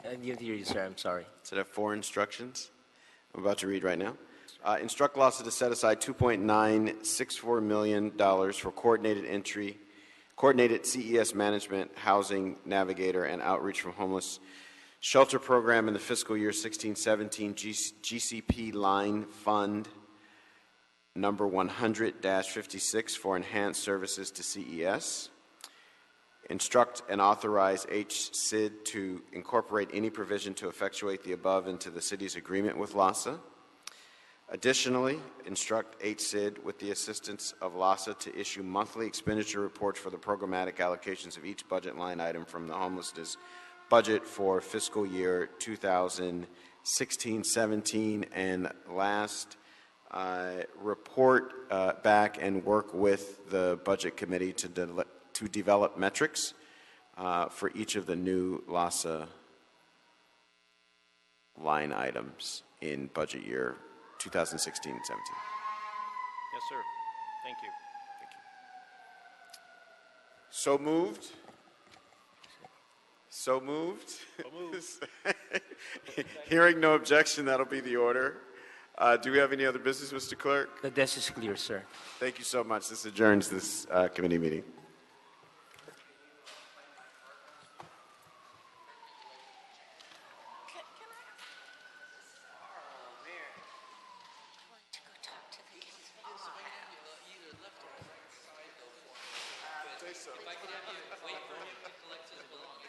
didn't hear you, sir. I'm sorry. So I have 4 instructions I'm about to read right now. Instruct LASA to set aside $2.964 million for coordinated CES management, housing, navigator, and outreach from homeless shelter program in the fiscal year 16-17 GCP line fund number 100-56 for enhanced services to CES. Instruct and authorize HCID to incorporate any provision to effectuate the above into the city's agreement with LASA. Additionally, instruct HCID with the assistance of LASA to issue monthly expenditure reports for the programmatic allocations of each budget line item from the homelessness budget for fiscal year 2016-17, and last, report back and work with the Budget Committee to develop metrics for each of the new LASA line items in budget year 2016-17. Yes, sir. Thank you. So moved. So moved. So moved. Hearing no objection, that'll be the order. Do we have any other business, Mr. Clerk? The desk is clear, sir. Thank you so much. This adjourns this committee meeting. If I could have you wait for him to collect his belongings.